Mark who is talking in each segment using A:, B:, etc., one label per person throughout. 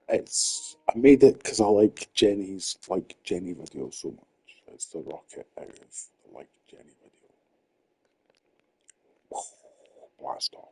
A: I made it because I like Jenny video so much. It's the rocket out of the like Jenny video. Blast off.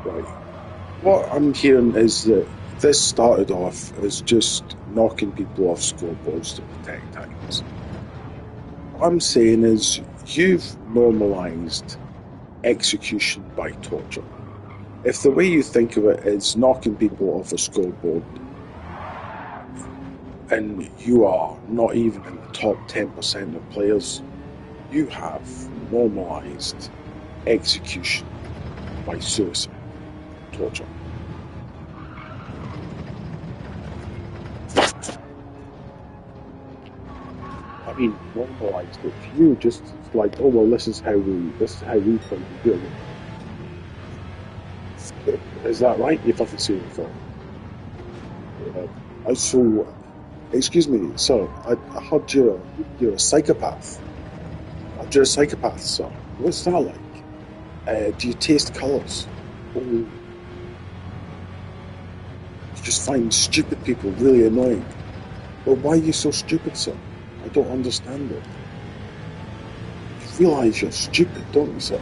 A: Right. What I'm hearing is that this started off as just knocking people off scoreboards to protect times. What I'm saying is you've normalised execution by torture. If the way you think of it is knocking people off a scoreboard, and you are not even in the top 10% of players, you have normalised execution by suicide, torture. I mean, normalised it. For you, just like, oh well, this is how we play the game. Is that right? You fucking serious? So, excuse me, sir. I heard you're a psychopath. I heard you're a psychopath, sir. What's that like? Do you taste colours? Or you just find stupid people really annoying? Well, why are you so stupid, sir? I don't understand it. You realise you're stupid, don't you, sir?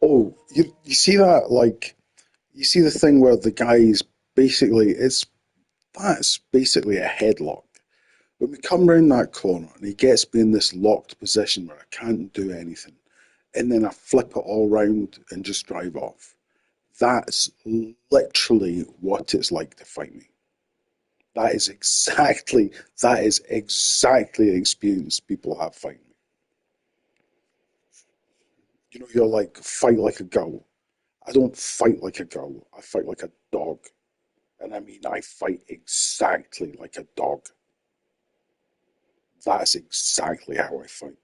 A: Oh, you see that, like, you see the thing where the guy's basically, that's basically a headlock. When we come round that corner and he gets me in this locked position where I can't do anything, and then I flip it all round and just drive off. That's literally what it's like to fight me. That is exactly the experience people have fighting me. You know, you're like, fight like a girl. I don't fight like a girl. I fight like a dog. And I mean, I fight exactly like a dog. That's exactly how I fight.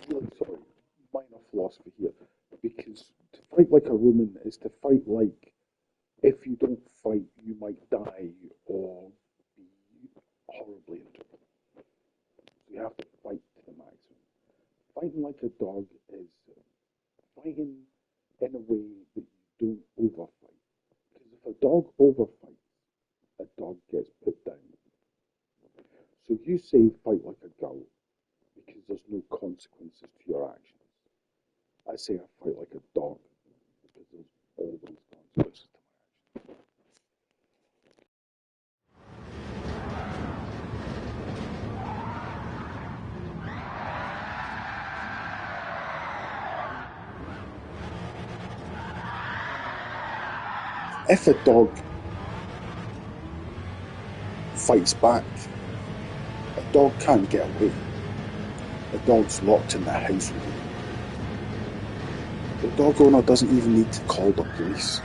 A: Really sorry, minor philosophy here. Because to fight like a woman is to fight like, if you don't fight, you might die or be horribly injured. So you have to fight to the maximum. Fighting like a dog is fighting in a way that you don't overfight. Because if a dog overfights, a dog gets put down. So you say fight like a girl because there's no consequences to your actions. I say I fight like a dog because there's always consequences to my actions. If a dog fights back, a dog can't get away. A dog's locked in that house with you. The dog owner doesn't even need to call the police.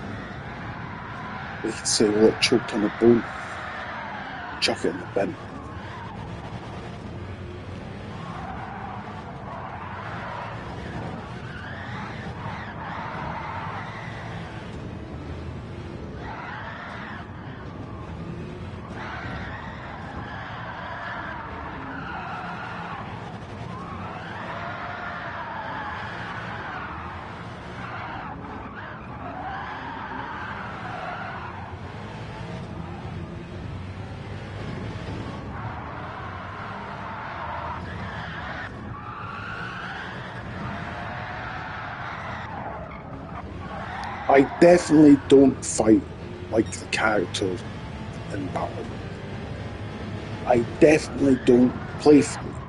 A: They can say, well, it choked on a bone, chuck it in the bin. I definitely don't fight like the characters in Batman. I definitely don't playfully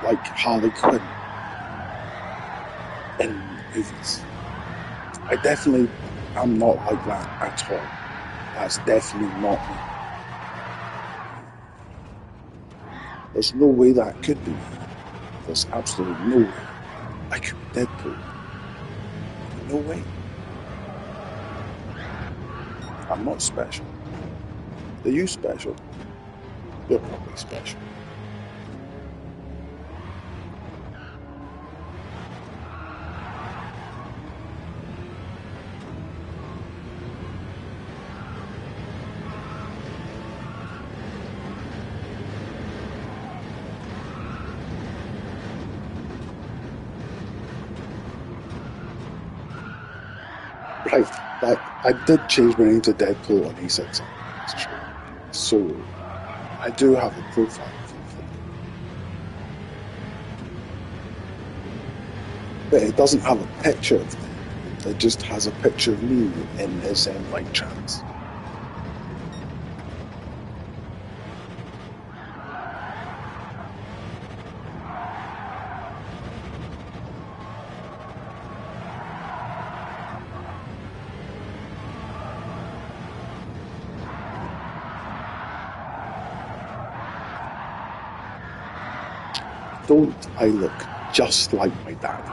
A: like Harley Quinn in movies. I definitely am not like that at all. That's definitely not me. There's no way that could be me. There's absolutely no way. I could be Deadpool. No way. I'm not special. Are you special? You're probably special. Right, I did change my name to Deadpool on A6. It's true. So, I do have a profile photo, but it doesn't have a picture of me. It just has a picture of me in his light trance. Don't I look just like my dad?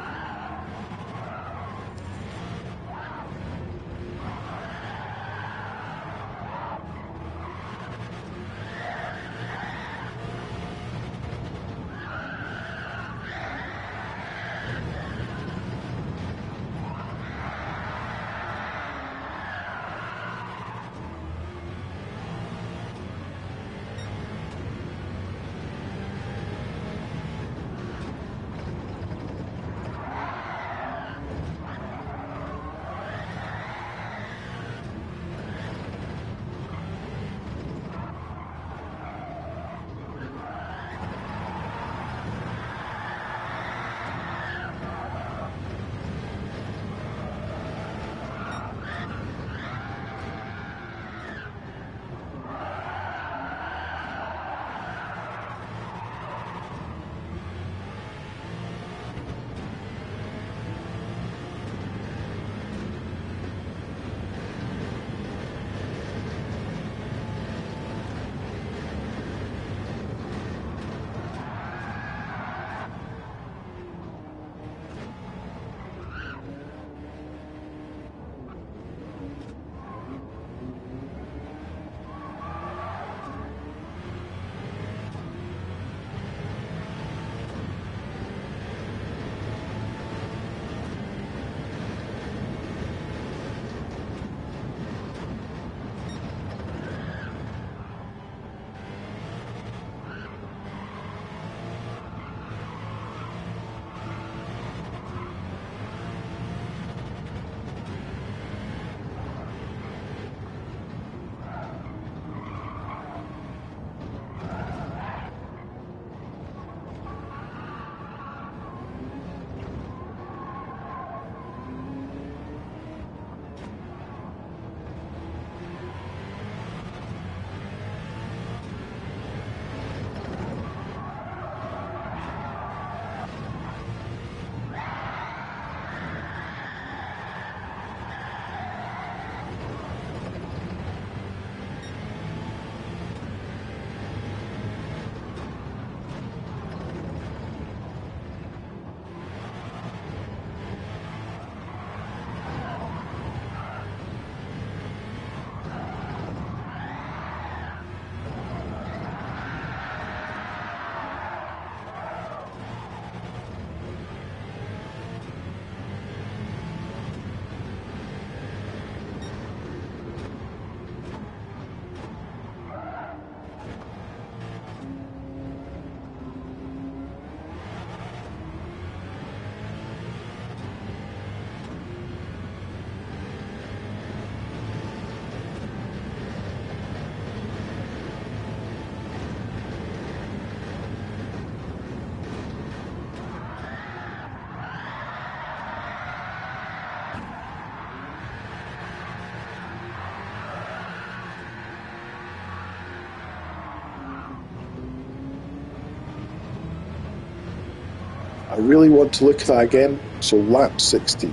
A: I really want to look at that again, so lap 60.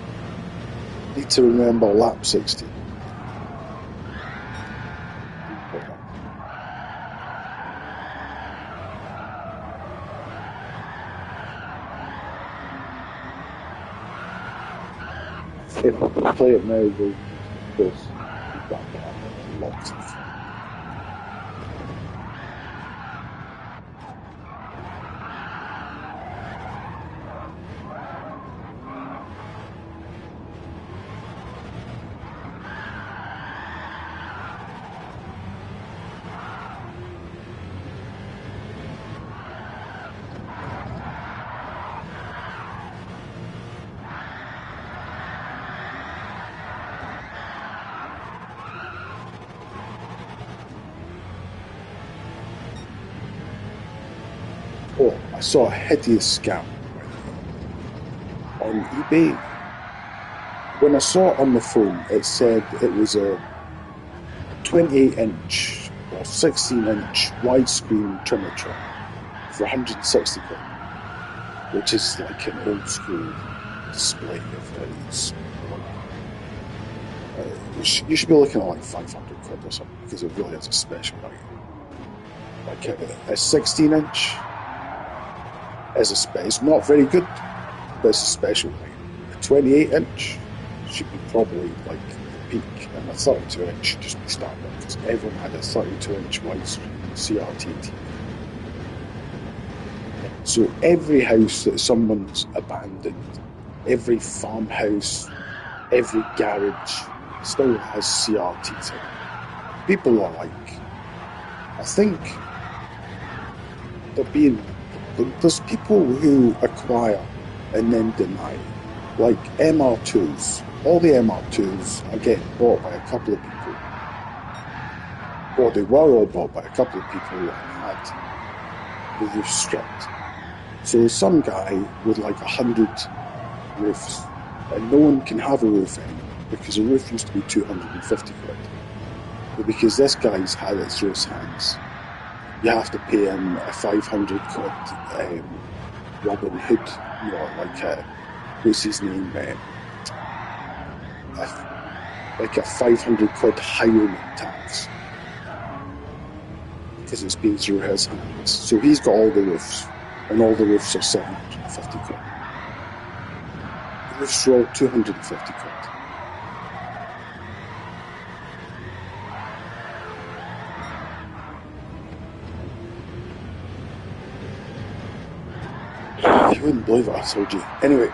A: Need to remember lap 60. If I play it now, we'll just back up lots of fun. Oh, I saw a hideous scam on eBay. When I saw it on the phone, it said it was a 28-inch or 16-inch widescreen Trinitron for 160 quid, which is like an old school display of these. You should be looking at like 500 quid or something, because it really is a special item. Like a 16-inch is it's not very good, but it's a special item. A 28-inch should be probably like the peak, and a 32-inch should just be standard, because everyone had a 32-inch widescreen CRT TV. So every house that someone's abandoned, every farmhouse, every garage still has CRTs in it. People are like, I think there's people who acquire and then deny. Like MR2s, all the MR2s are getting bought by a couple of people. Or they were all bought by a couple of people who had the roof stripped. So some guy with like 100 roofs, and no one can have a roof anymore, because a roof used to be 250 quid. But because this guy's had it through his hands, you have to pay him a 500 quid Robin Hood, like what's his name? Like a 500 quid highwayman tax, because it's been through his hands. So he's got all the roofs, and all the roofs are 750 quid. The roofs are all 250 quid. You wouldn't believe it, I told you. Anyway,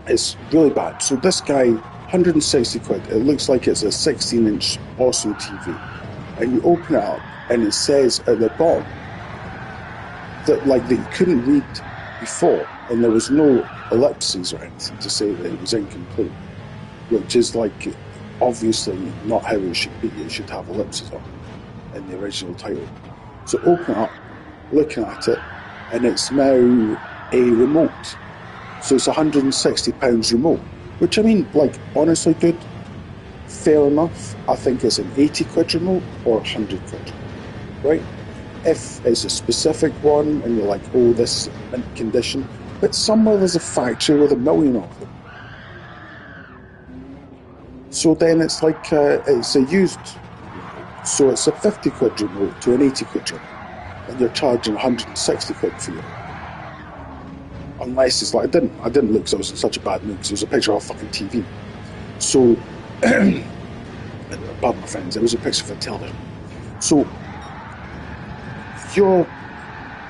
A: it's really bad. So this guy, 160 quid, it looks like it's a 16-inch awesome TV. And you open it up, and it says at the bottom that you couldn't read before, and there was no ellipses or anything to say that it was incomplete, which is obviously not how it should be. It should have ellipses on in the original title. So open it up, looking at it, and it's now a remote. So it's £160 remote, which, I mean, honestly, dude, fair enough. I think it's an 80 quid remote or 100 quid, right? If it's a specific one and you're like, oh, this is mint condition, but somewhere there's a factory with 1 million of them. So then it's it's a used, so it's a 50 quid remote to an 80 quid remote, and you're charging 160 quid for it. Unless it's I didn't look, because I was in such a bad mood, because it was a picture of a fucking TV. So, pardon my friends, it was a picture of a television. So, you're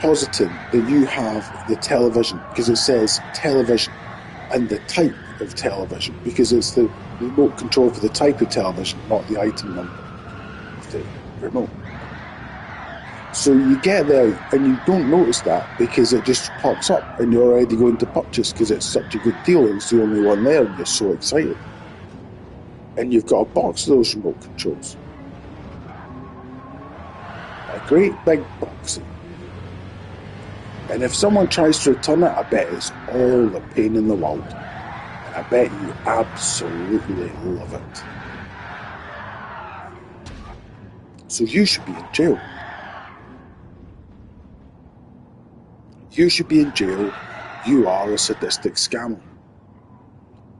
A: positing that you have the television, because it says television, and the type of television, because it's the remote control for the type of television, not the item number of the remote. So you get there and you don't notice that, because it just pops up and you're already going to purchase because it's such a good deal and it's the only one there and you're so excited. And you've got a box of those remote controls. A great big box. And if someone tries to return it, I bet it's all the pain in the world. And I bet you absolutely love it. So you should be in jail. You should be in jail you are a sadistic scammer.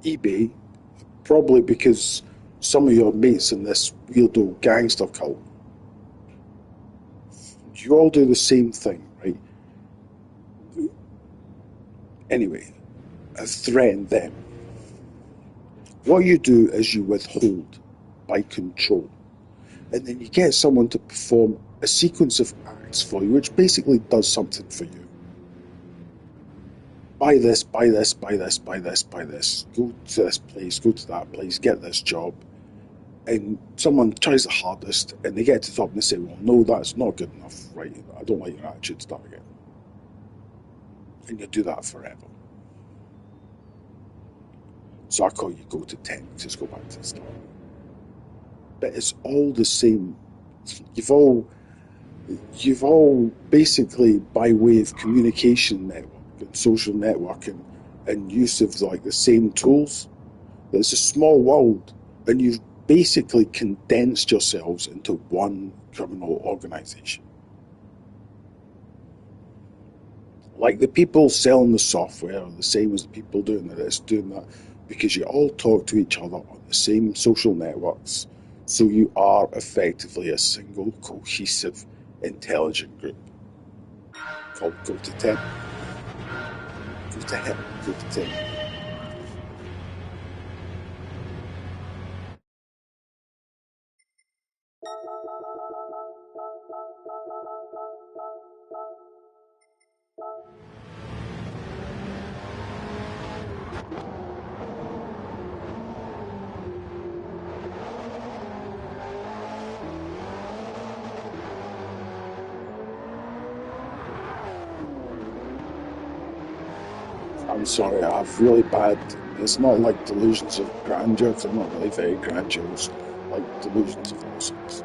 A: eBay, probably because some of your mates in this weirdo gangster cult, you all do the same thing, right? Anyway, I threaten them. What you do is you withhold by control, and then you get someone to perform a sequence of acts for you, which basically does something for you. Buy this, buy this, buy this, buy this, buy this. Go to this place, go to that place, get this job. And someone tries the hardest, and they get to the top and they say, well, no, that's not good enough, right? I don't like your attitude, start again. And you do that forever. So I call you go to 10, just go back to the start. But it's all the same. You've all basically, by way of communication network and social networking and use of like the same tools, it's a small world, and you've basically condensed yourselves into one criminal organization. Like the people selling the software are the same as the people doing this, doing that, because you all talk to each other on the same social networks. So you are effectively a single, cohesive, intelligent group. Called Go to 10. Go to hell. Go to 10. I'm sorry, I have really bad. It's not like delusions of grandeur, because I'm not really very grandiose. Like delusions of innocence.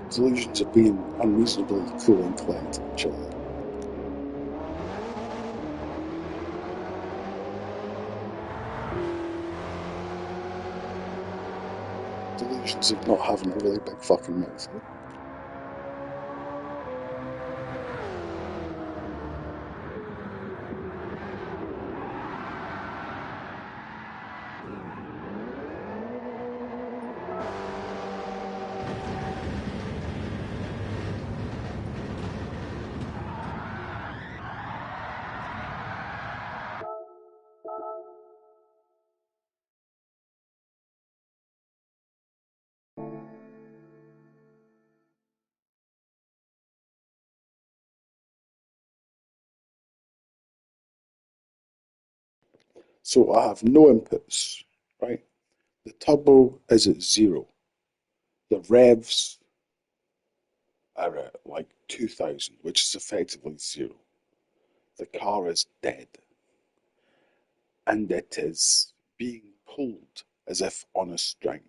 A: Delusions of being unreasonably cool and collected. Delusions of not having a really big fucking mouth. So I have no inputs, right? The turbo is at zero. The revs are at like 2000, which is effectively zero. The car is dead. And it is being pulled as if on a string.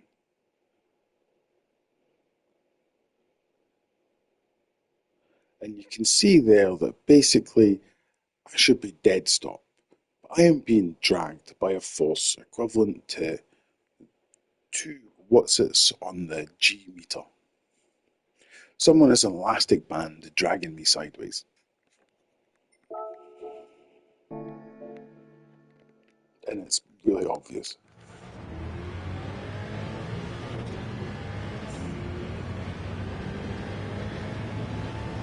A: And you can see there that basically I should be dead stop. But I am being dragged by a force equivalent to what's it's on the G meter. Someone has an elastic band dragging me sideways. And it's really obvious.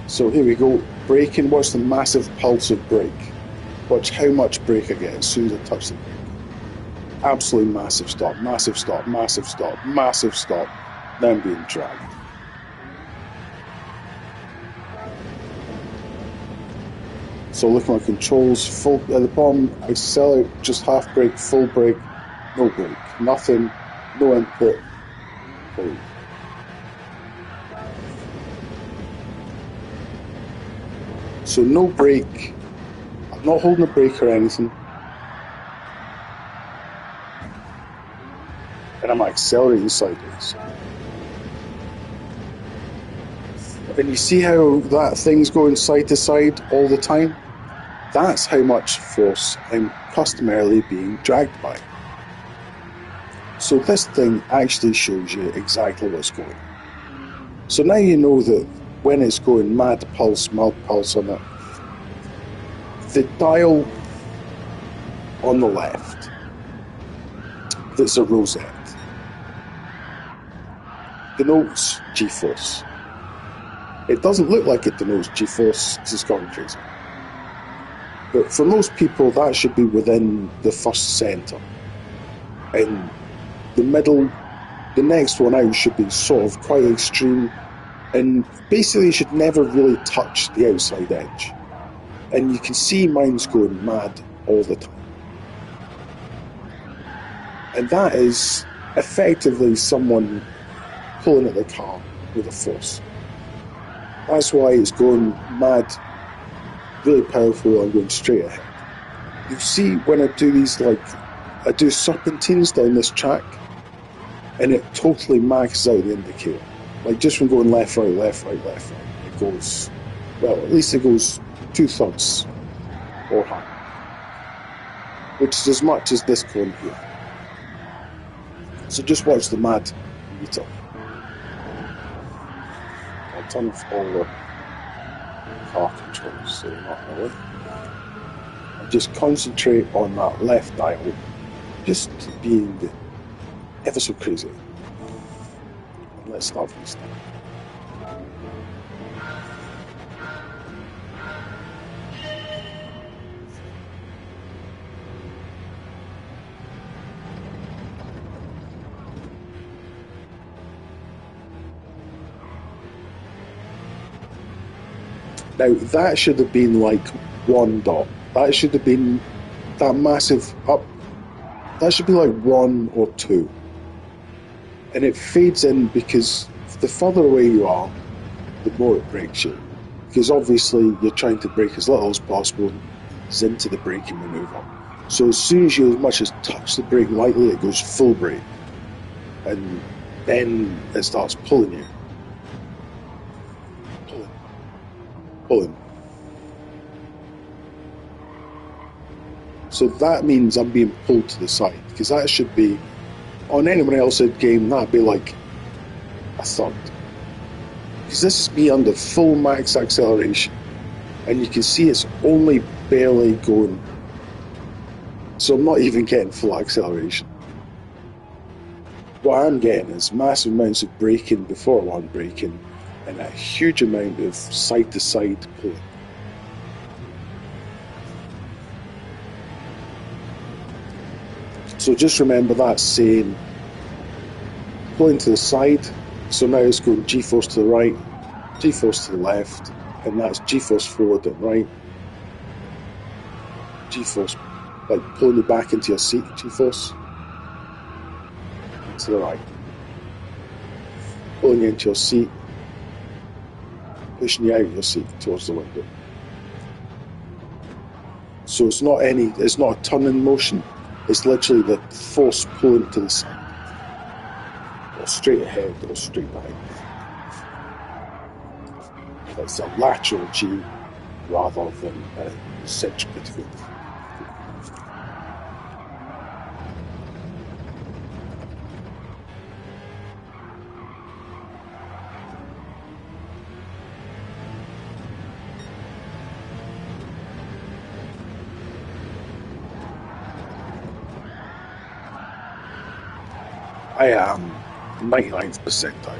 A: So here we go, braking. Watch the massive pulse of brake. Watch how much brake I get as soon as I touch the brake. Absolutely massive stop, massive stop, massive stop, massive stop. Now I'm being dragged. So look at my controls, full at the bottom, accelerate, just half brake, full brake, no brake, nothing, no input, hold. So no brake, I'm not holding a brake or anything. And I'm accelerating sideways. And you see how that thing's going side to side all the time? That's how much force I'm customarily being dragged by. So this thing actually shows you exactly what's going on. So now you know that when it's going mad pulse on it, the dial on the left that's a rosette denotes G-force. It doesn't look like it denotes G-force because it's gone crazy. But for most people, that should be within the first centre. And the middle, the next one out should be sort of quite extreme. And basically, you should never really touch the outside edge. And you can see mine's going mad all the time. And that is effectively someone pulling at the car with a force. That's why it's going mad, really powerful, and going straight ahead. You see when I do these, like, I do serpentines down this track, and it totally maxes out the indicator. Like, just from going left, right, it goes, well, at least it goes 2/3 or higher, which is as much as this cone here. So just watch the mad meter. I'll turn off all the car controls so they're not in the way. And just concentrate on that left dial, just being ever so crazy. And let's start from the start. Now, that should have been like one dot. That should have been that massive up. That should be like 1 or 2. And it fades in because the further away you are, the more it breaks you. Because obviously you're trying to brake as little as possible into the braking manoeuvre. So as soon as you as much as touch the brake lightly, it goes full brake. And then it starts pulling you. Pulling. So that means I'm being pulled to the side, because that should be, on anyone else's game, that'd be like a third. Because this is me under full max acceleration, and you can see it's only barely going, so I'm not even getting full acceleration. What I'm getting is massive amounts of braking before one braking, and a huge amount of side-to-side pulling. So just remember that saying, pulling to the side, so now it's going G-force to the right, G-force to the left, and that's G-force forward and right, G-force, like pulling you back into your seat, G-force, to the right, pulling you into your seat, pushing you out of your seat towards the window. So it's not a turning motion, it's literally the force pulling to the side, or straight ahead, or straight behind. That's a lateral G rather than a centripetal. I am 99th percentile.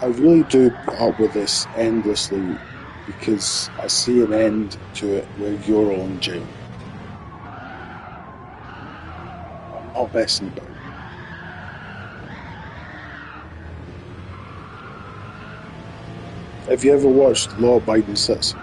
A: I really do put up with this endlessly because I see an end to it where you're all in jail. I'm not messing about. Have you ever watched Law Abiding Citizen?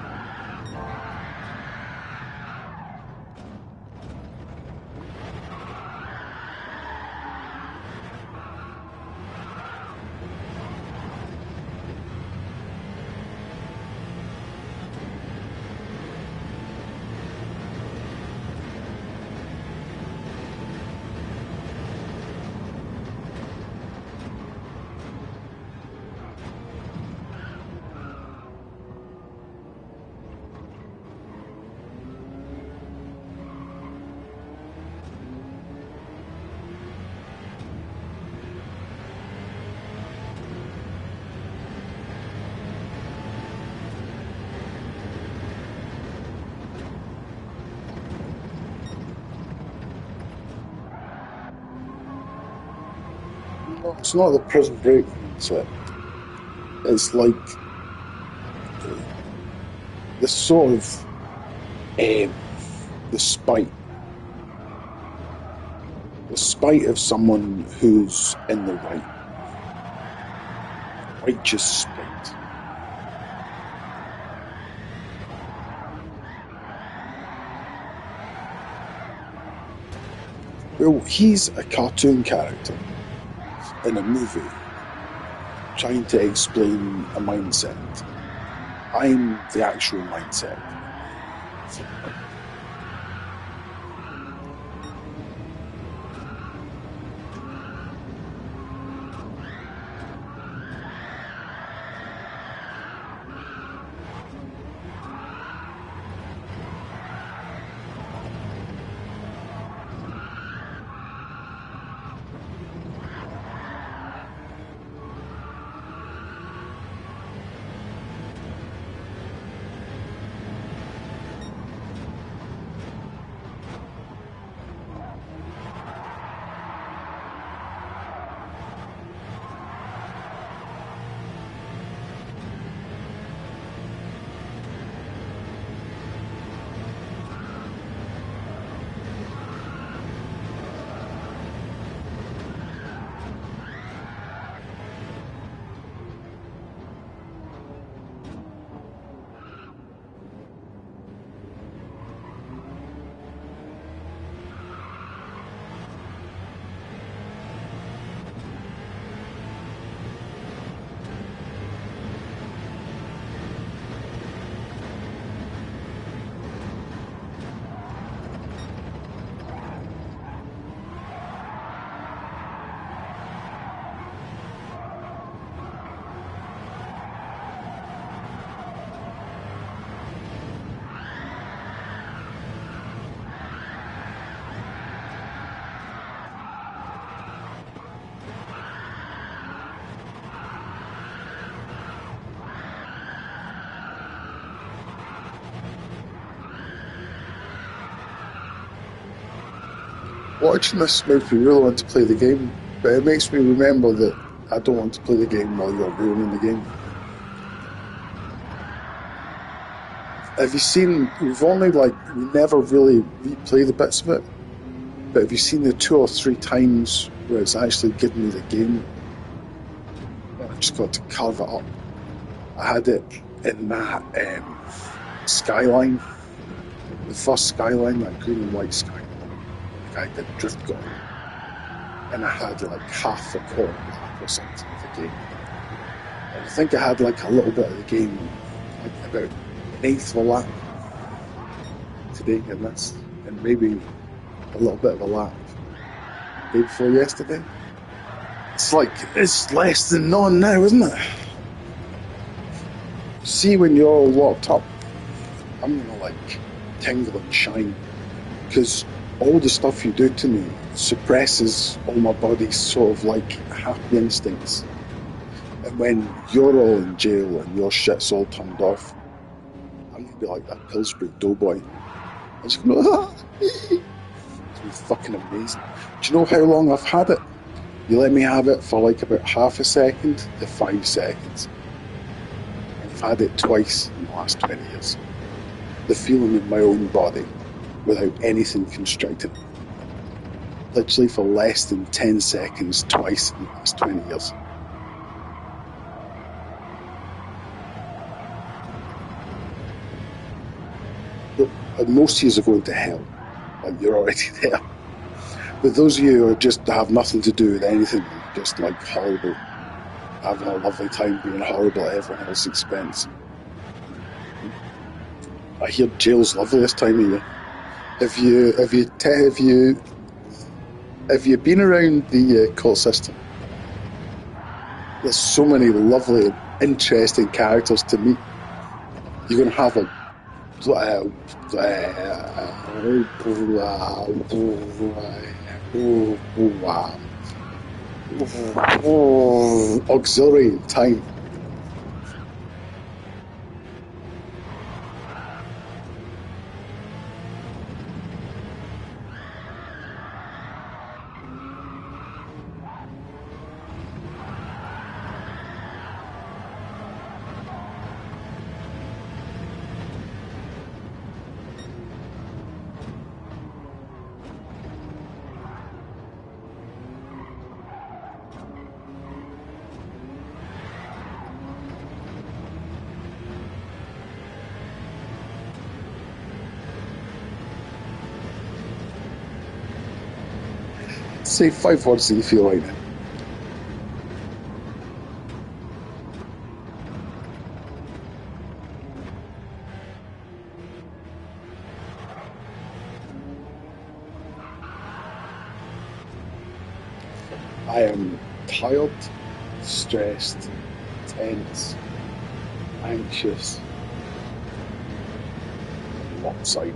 A: No, it's not the prison break concept. It's like the sort of um, the spite, the spite of someone who's in the right, righteous spite. Well, he's a cartoon character in a movie trying to explain a mindset. I'm the actual mindset. Watching this makes me really want to play the game, but it makes me remember that I don't want to play the game while you're ruining the game. Have you seen? We never really replay the bits of it, but have you seen the 2 or 3 times where it's actually given me the game? I just got to carve it up. I had it in that skyline, the first skyline, that green and white skyline. I did drift gun, and I had like half a quarter lap or something of the game. And I think I had like a little bit of the game, like about an eighth of a lap today, and maybe a little bit of a lap the day before yesterday. It's like it's less than none now, isn't it? See, when you're all locked up, I'm gonna like tingle and shine because all the stuff you do to me suppresses all my body's sort of like happy instincts. And when you're all in jail and your shit's all turned off, I'm gonna be like that Pillsbury Doughboy. I'm just gonna be, it's gonna be fucking amazing. Do you know how long I've had it? You let me have it for like about half a second to 5 seconds. And I've had it twice in the last 20 years. The feeling in my own body without anything constricting. Literally for less than 10 seconds twice in the last 20 years. And most of you are going to hell. Like, you're already there. But those of you who are just have nothing to do with anything, just like horrible, having a lovely time being horrible at everyone else's expense. I hear jail's lovely this time of year. Have you been around the court system? There's so many lovely, interesting characters to meet. You're going to have auxiliary time. Say 5 words that you feel right now. I am tired, stressed, tense, anxious, lopsided.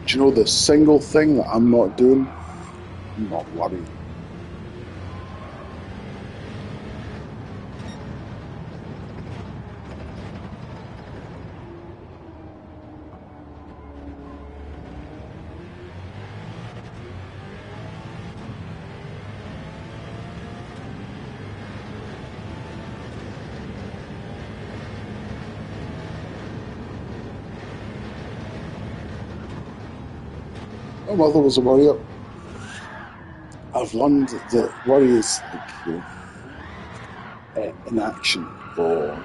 A: Do you know the single thing that I'm not doing? I'm not worrying. My mother was a worrier. I've learned that worry is like inaction or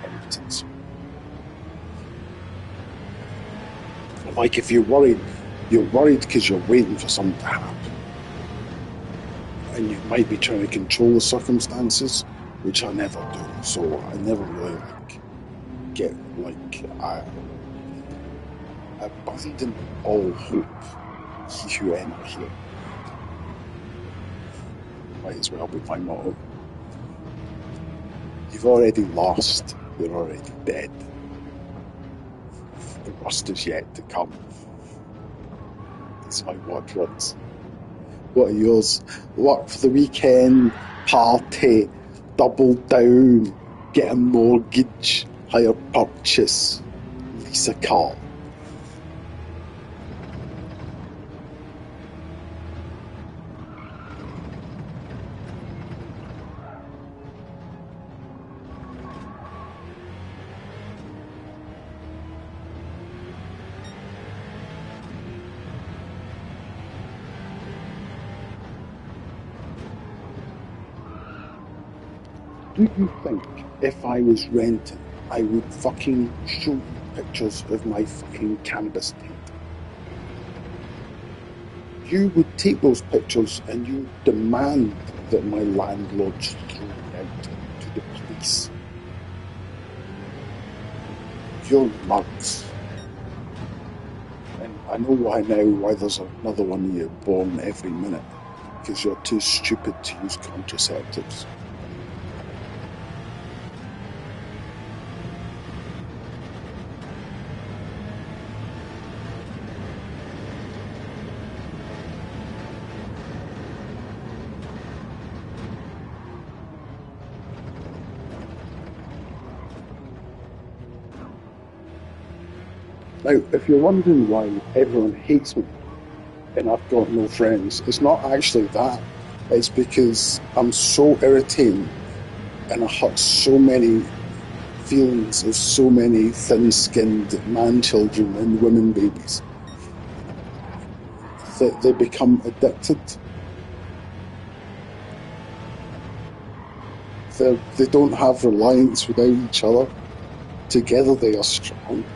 A: impotence. Like if you're worried because you're waiting for something to happen, and you might be trying to control the circumstances, which I never do. So I never really I abandon all hope. He who enter here. Might as well be my motto. You've already lost. You're already dead. The worst is yet to come. That's my words. What are yours? Work for the weekend, party, double down, get a mortgage, hire purchase, lease a car. Do you think if I was renting, I would fucking show you pictures of my fucking cannabis tent? You would take those pictures and you would demand that my landlords throw me out to the police. You're nuts. And I know why now, why there's another one of you born every minute. Because you're too stupid to use contraceptives. Now, if you're wondering why everyone hates me and I've got no friends, it's not actually that. It's because I'm so irritating and I hurt so many feelings of so many thin-skinned man-children and women babies that they become addicted. They don't have reliance without each other. Together they are strong.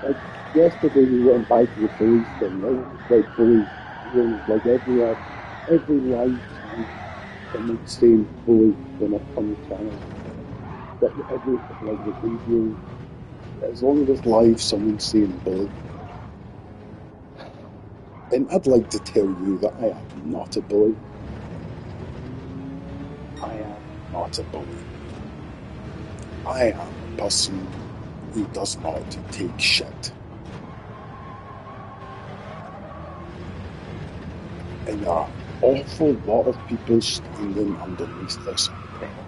A: Like yesterday we went by to the police thing, right? Like police, like every live time someone's saying bully when I come to channel. But every like the radio, as long as it's live, someone's saying bully. And I'd like to tell you that I am not a bully. I am not a bully. I am a person who does not take shit. And there are an awful lot of people standing underneath this umbrella.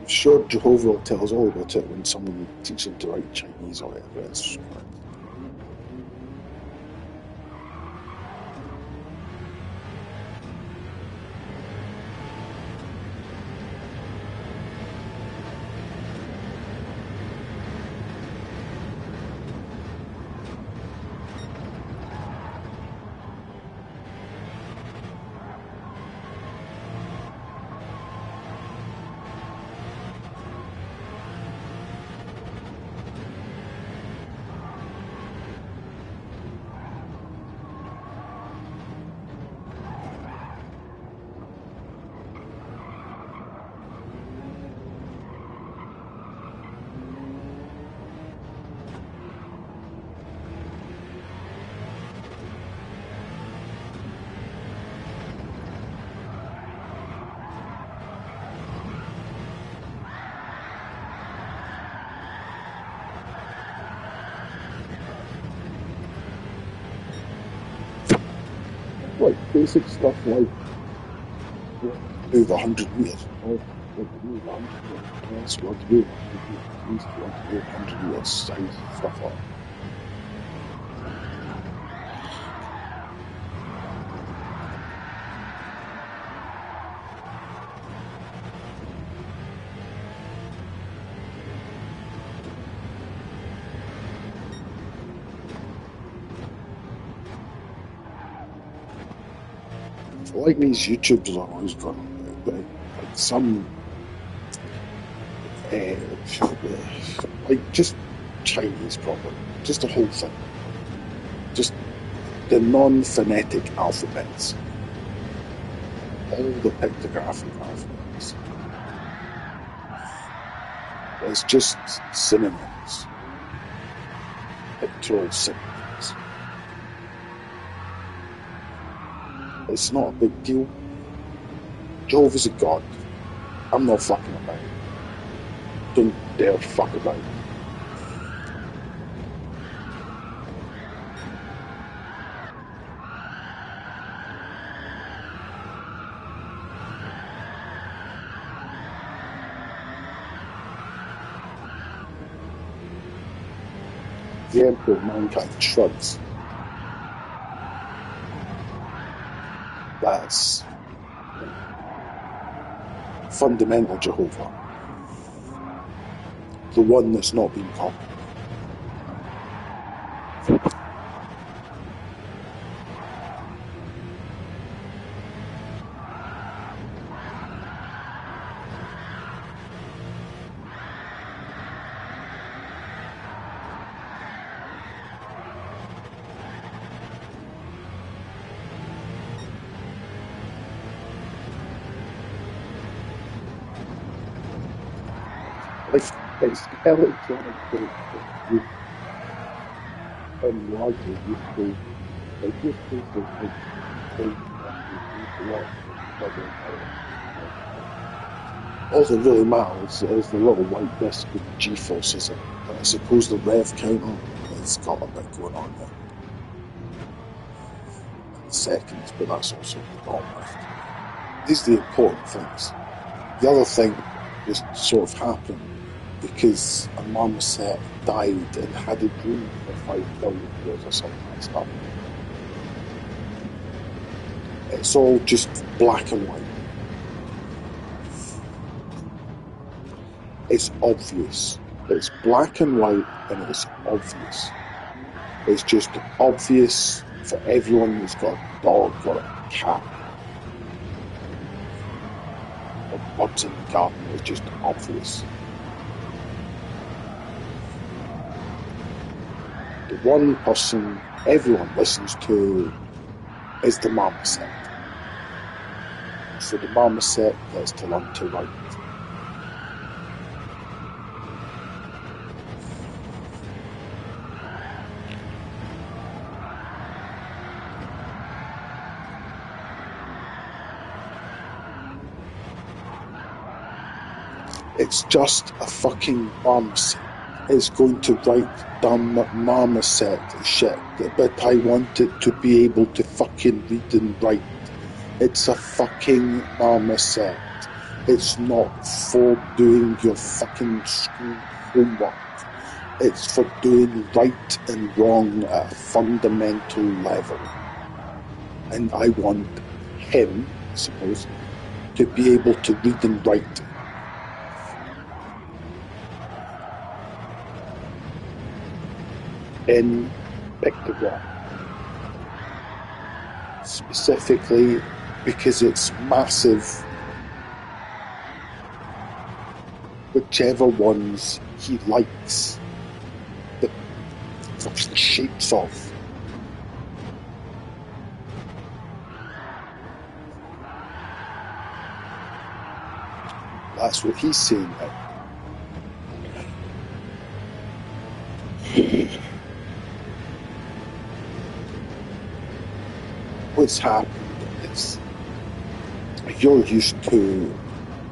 A: I'm sure Jehovah will tell us all about it when someone teaches him to write Chinese or whatever. It's like basic stuff like move 100 meters. Oh, move 100 meters. Yes, we want to move 100 meters. At least we want to move 100 meters. Size stuff like that. Like these YouTubers are always running, like some, uh, like just Chinese problem, just the whole thing, just the non-phonetic alphabets, all the pictographic alphabets. It's just synonyms, pictorial synonyms. It's not a big deal. Jehovah's a god. I'm not fucking about it. Don't dare fuck about it. The Emperor of Mankind shrugs. That's fundamental Jehovah. The one that's not been copied. Like, it's electronic things and largely useful. Like, just things like all that really matters is the little white disc with the G-forces in it. And I suppose the rev counter has got a bit going on there. Seconds, but that's also the bottom left. These are the important things. The other thing just sort of happened because a marmoset died and had a dream for 5 billion years or something like that. It's all just black and white. It's obvious. It's black and white and it's obvious. It's just obvious for everyone who's got a dog or a cat or birds in the garden. It's just obvious. The one person everyone listens to is the marmoset. So the marmoset gets to learn to write. It's just a fucking marmoset. It's going to write dumb marmoset shit, but I want it to be able to fucking read and write. It's a fucking marmoset. It's not for doing your fucking school homework. It's for doing right and wrong at a fundamental level. And I want him, I suppose, to be able to read and write. In pictograph. Specifically because it's massive. Whichever ones he likes the fucking shapes of. That's what he's saying now. What's happened is you're used to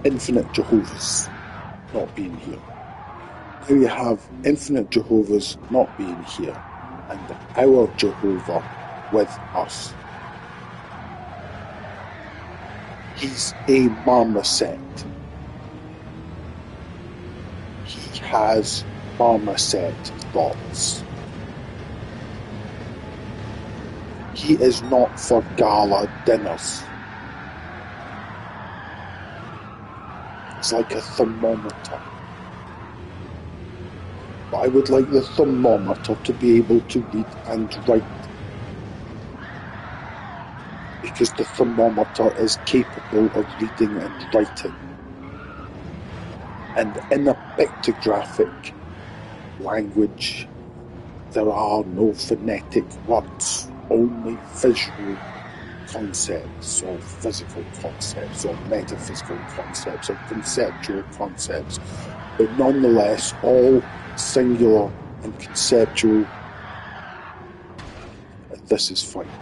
A: infinite Jehovah's not being here. Now you have infinite Jehovah's not being here, and our Jehovah with us. He's a marmoset. He has marmoset thoughts. He is not for gala dinners. It's like a thermometer. But I would like the thermometer to be able to read and write. Because the thermometer is capable of reading and writing. And in a pictographic language, there are no phonetic words, only visual concepts, or physical concepts, or metaphysical concepts, or conceptual concepts, but nonetheless all singular and conceptual, and this is fine.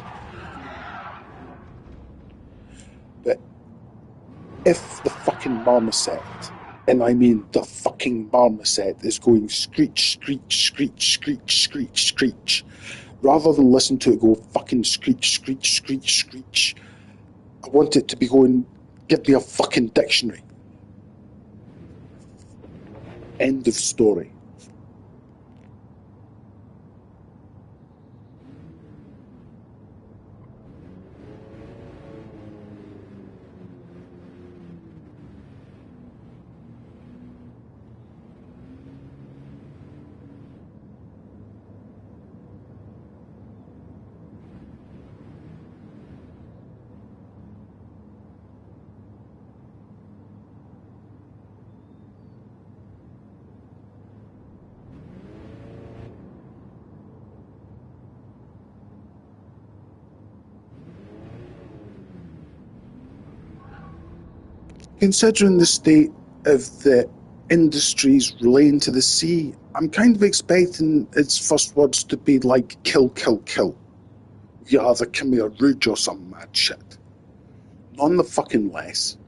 A: But if the fucking marmoset, and I mean the fucking marmoset, is going screech, screech, screech, screech, screech, screech, rather than listen to it go fucking screech, screech, screech, screech, I want it to be going, give me a fucking dictionary. End of story. Considering the state of the industries relating to the sea, I'm kind of expecting its first words to be like kill, kill, kill. Yeah, the Khmer Rouge or some mad shit. None the fucking less.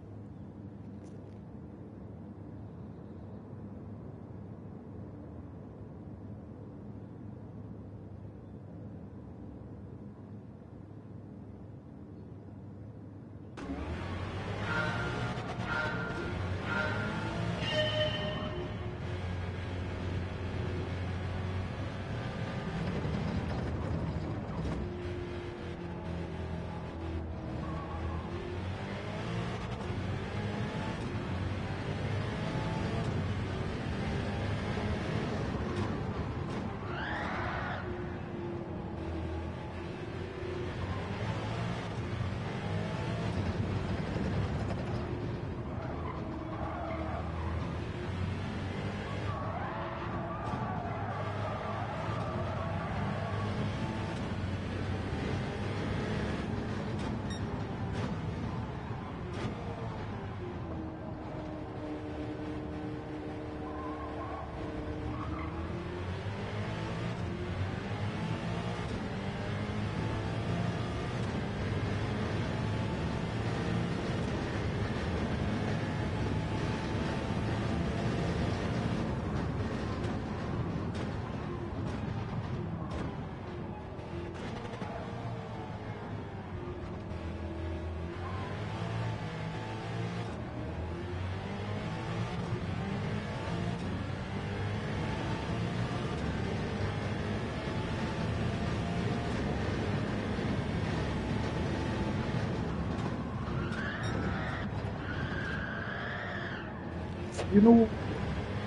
A: you know,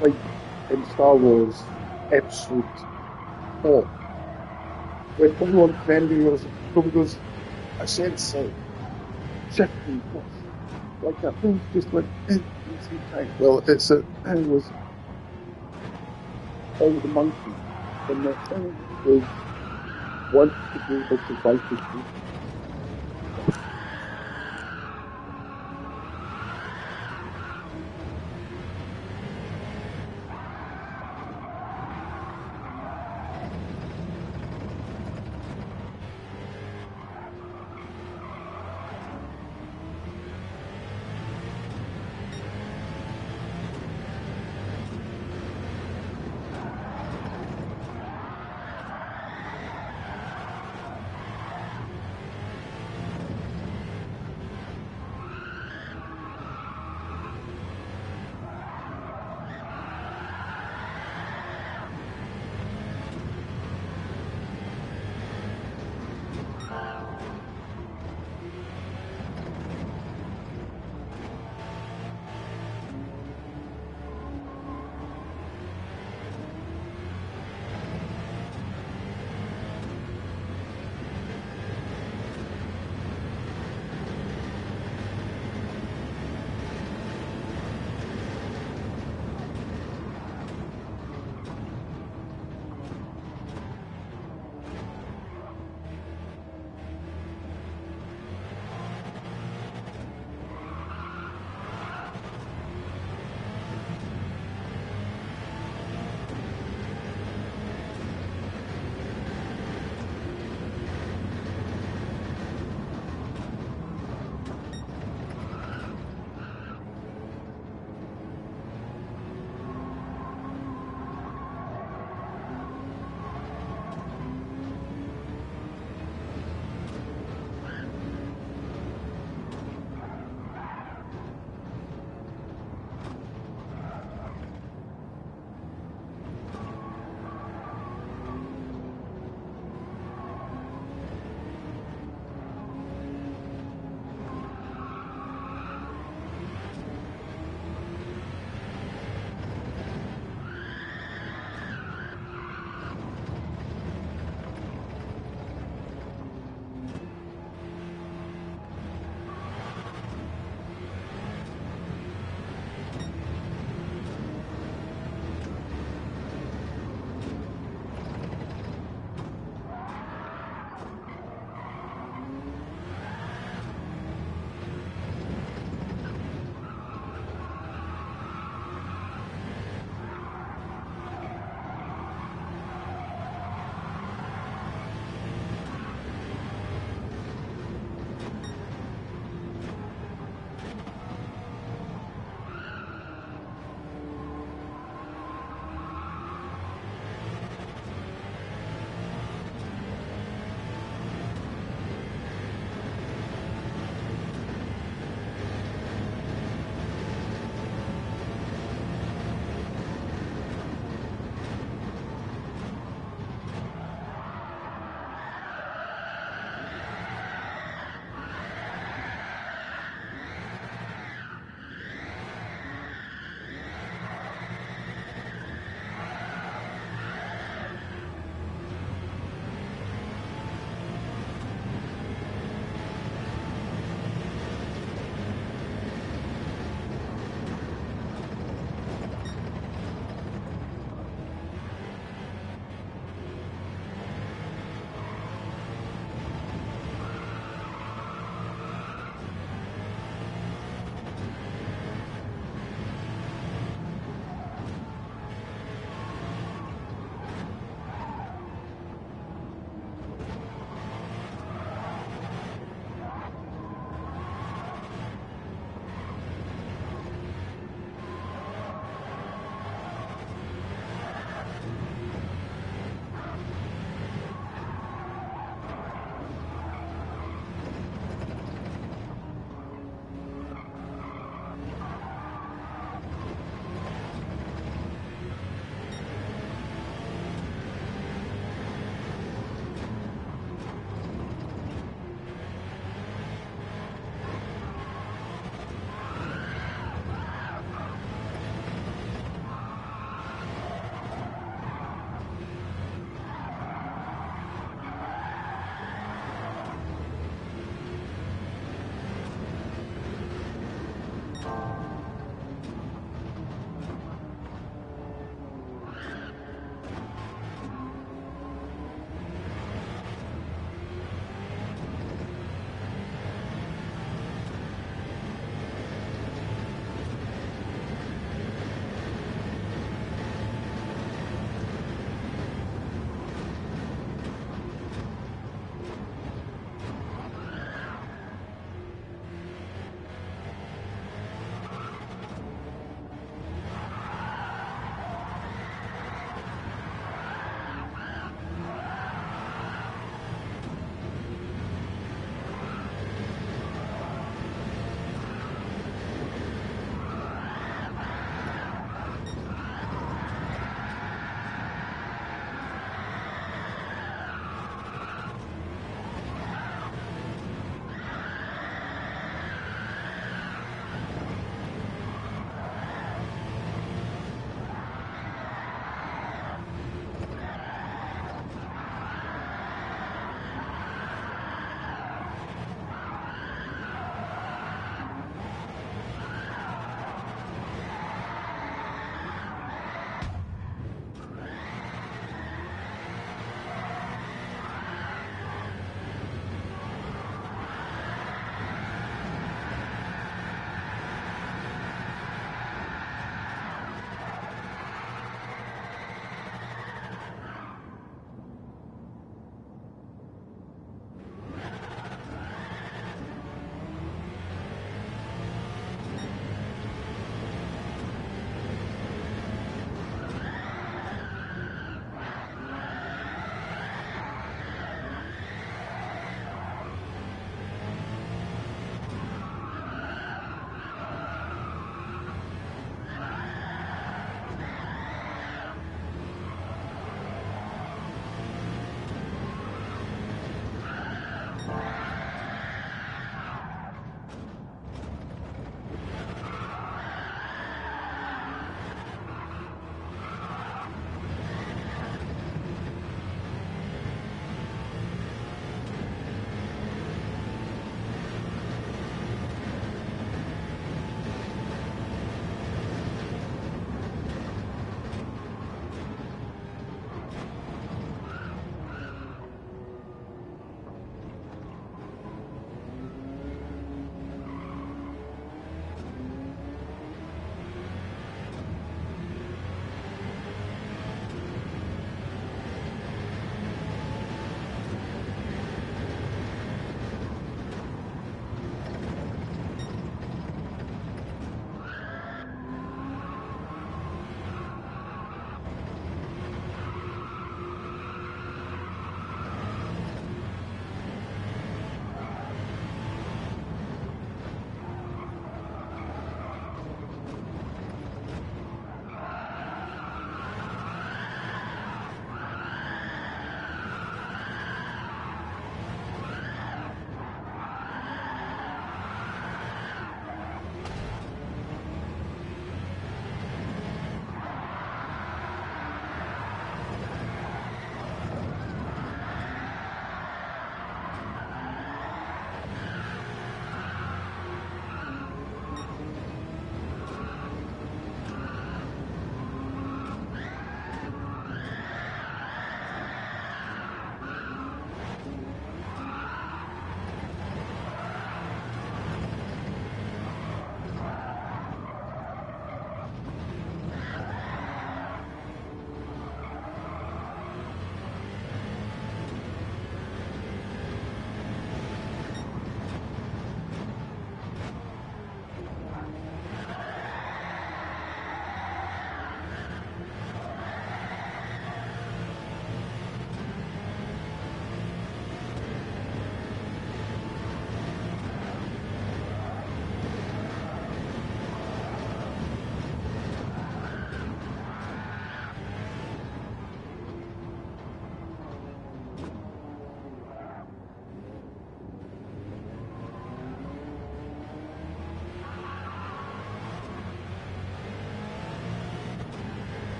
A: like in Star Wars Episode 4, when Obi-Wan Kenobi was, Obi goes, I sense like shifting force. Like that thing just went into time. Well, it was all the monkeys. And the thing was want to be able to fight his beast.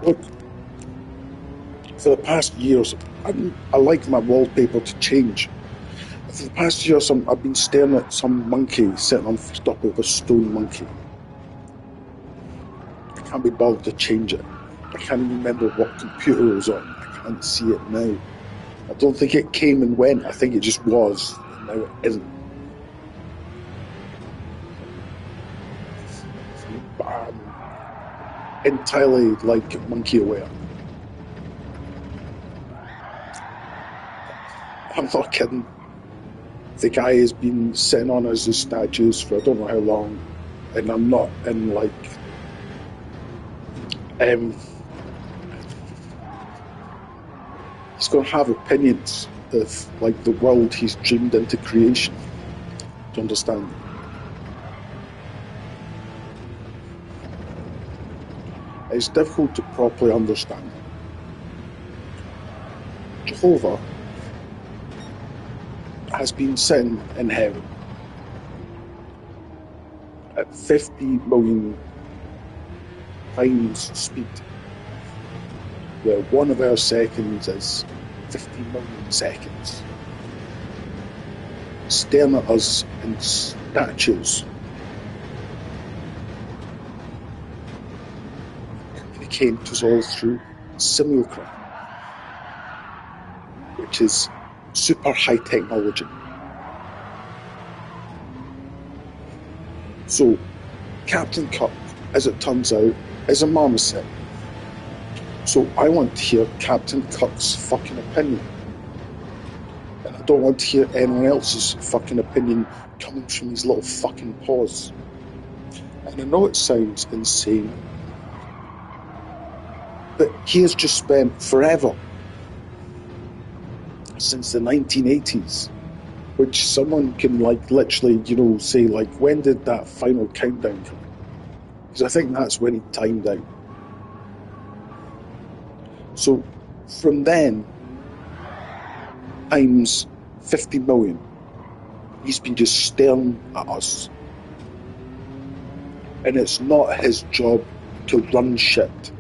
A: Look, for the past years, I like my wallpaper to change. For the past year, I've been staring at some monkey sitting on top of a stone monkey. I can't be bothered to change it. I can't even remember what computer it was on. I can't see it now. I don't think it came and went. I think it just was, and now it isn't. But I'm entirely like monkey aware. I'm not kidding. The guy has been sitting on as his statues for I don't know how long, and I'm not in like he's going to have opinions of like the world he's dreamed into creation. Do you understand? It's difficult to properly understand. Jehovah has been sitting in heaven at 50 million times speed, where one of our seconds is 50 million seconds, staring at us in statues, communicating to us all through simulacrum, which is super high technology. So, Captain Kirk, as it turns out, is a marmoset. So I want to hear Captain Kirk's fucking opinion. And I don't want to hear anyone else's fucking opinion coming from his little fucking paws. And I know it sounds insane, but he has just spent forever, since the 1980s, which someone can like literally, say like, when did that final countdown come? Because I think that's when he timed out. So from then, times 50 million, he's been just staring at us. And it's not his job to run shit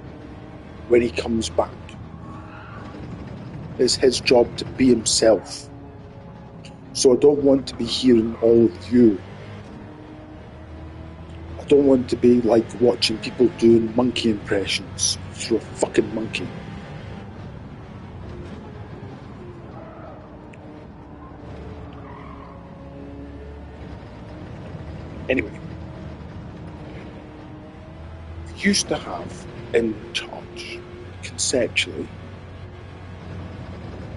A: when he comes back. It's his job to be himself. So I don't want to be hearing all of you. I don't want to be like watching people doing monkey impressions through a fucking monkey. Anyway, we used to have in church, conceptually,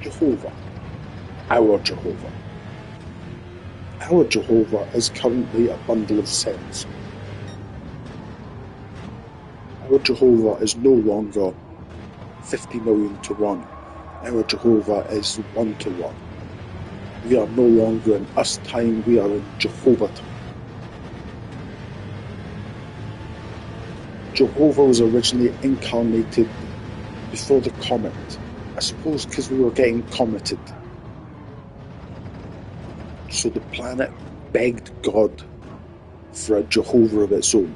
A: Jehovah, our Jehovah. Our Jehovah is currently a bundle of cells. Our Jehovah is no longer 50 million to 1. Our Jehovah is 1 to 1. We are no longer in us time, we are in Jehovah time. Jehovah was originally incarnated before the comet. I suppose because we were getting cometed. So the planet begged God for a Jehovah of its own.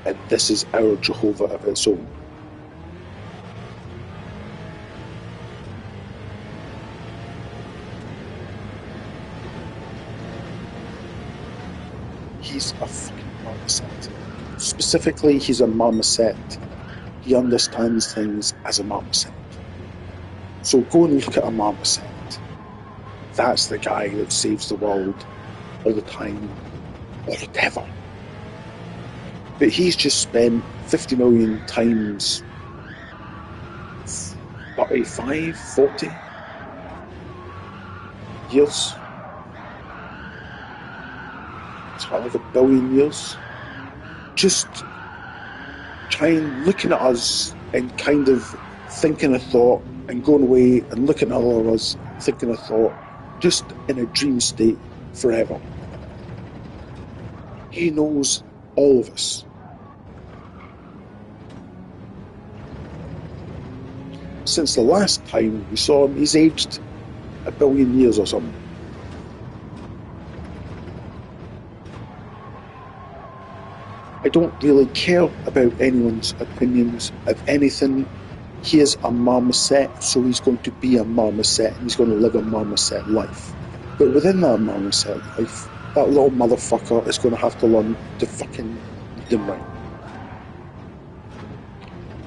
A: And this is our Jehovah of its own. He's a fucking marmoset. Specifically, he's a marmoset. He understands things as a marmoset. So go and look at a marmoset. That's the guy that saves the world all the time, or whatever. But he's just spent 50 million times 35, 40 years. It's about like 1 billion years. Just looking at us and kind of thinking a thought and going away and looking at all of us, thinking a thought, just in a dream state forever. He knows all of us. Since the last time we saw him, he's aged 1 billion years or something. I don't really care about anyone's opinions of anything He is a marmoset, so he's going to be a marmoset, and he's going to live a marmoset life. But within that marmoset life, that little motherfucker is going to have to learn to fucking read and write.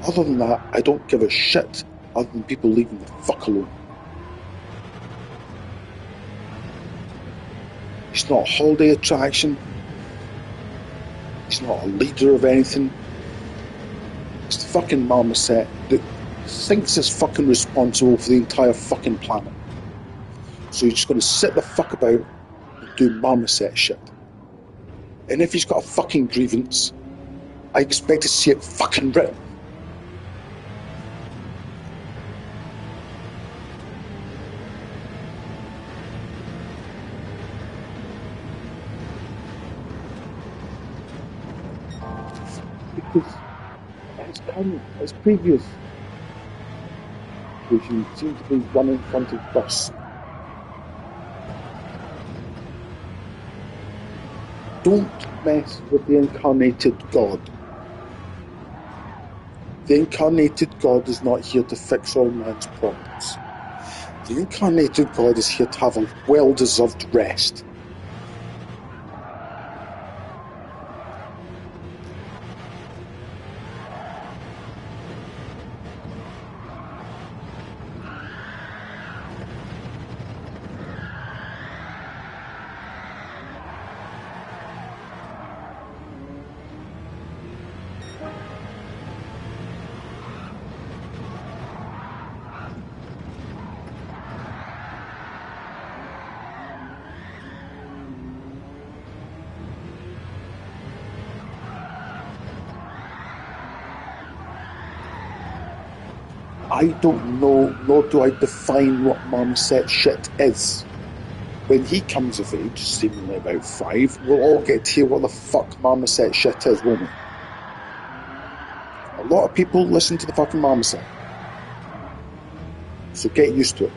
A: Other than that, I don't give a shit other than people leaving the fuck alone. He's not a holiday attraction. He's not a leader of anything. He's the fucking marmoset that thinks he's fucking responsible for the entire fucking planet. So he's just going to sit the fuck about and do marmoset shit. And if he's got a fucking grievance, I expect to see it fucking written. Because his previous regime seemed to be one in front of bus. Don't mess with the incarnated God. The incarnated God is not here to fix all man's problems. The incarnated God is here to have a well-deserved rest. I don't know, nor do I define what marmoset shit is. When he comes of age, seemingly about 5, we'll all get to hear what the fuck marmoset shit is, won't we? A lot of people listen to the fucking marmoset. So get used to it.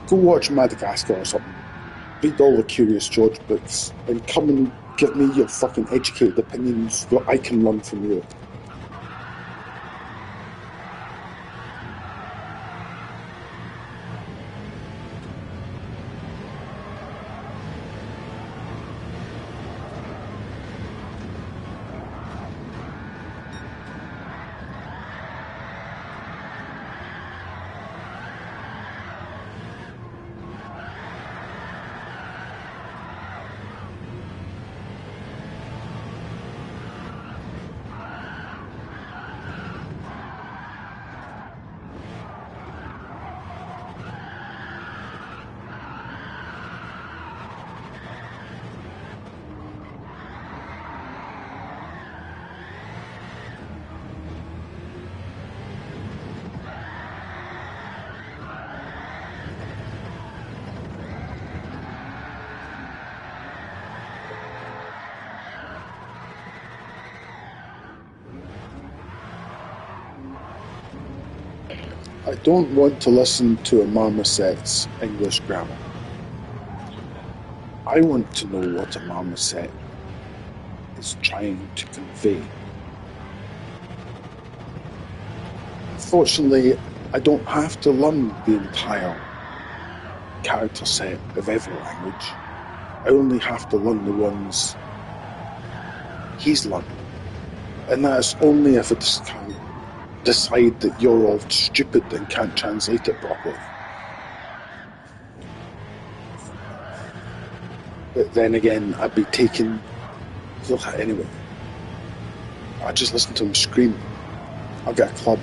A: Go watch Madagascar or something. Read all the Curious George books and come and give me your fucking educated opinions that I can learn from you. I don't want to listen to a marmoset's English grammar. I want to know what a marmoset is trying to convey. Fortunately, I don't have to learn the entire character set of every language. I only have to learn the ones he's learned. And that's only if it's decide that you're all stupid and can't translate it properly. But then again, I'd be taking... Anyway, I just listen to him scream. I'll get a club.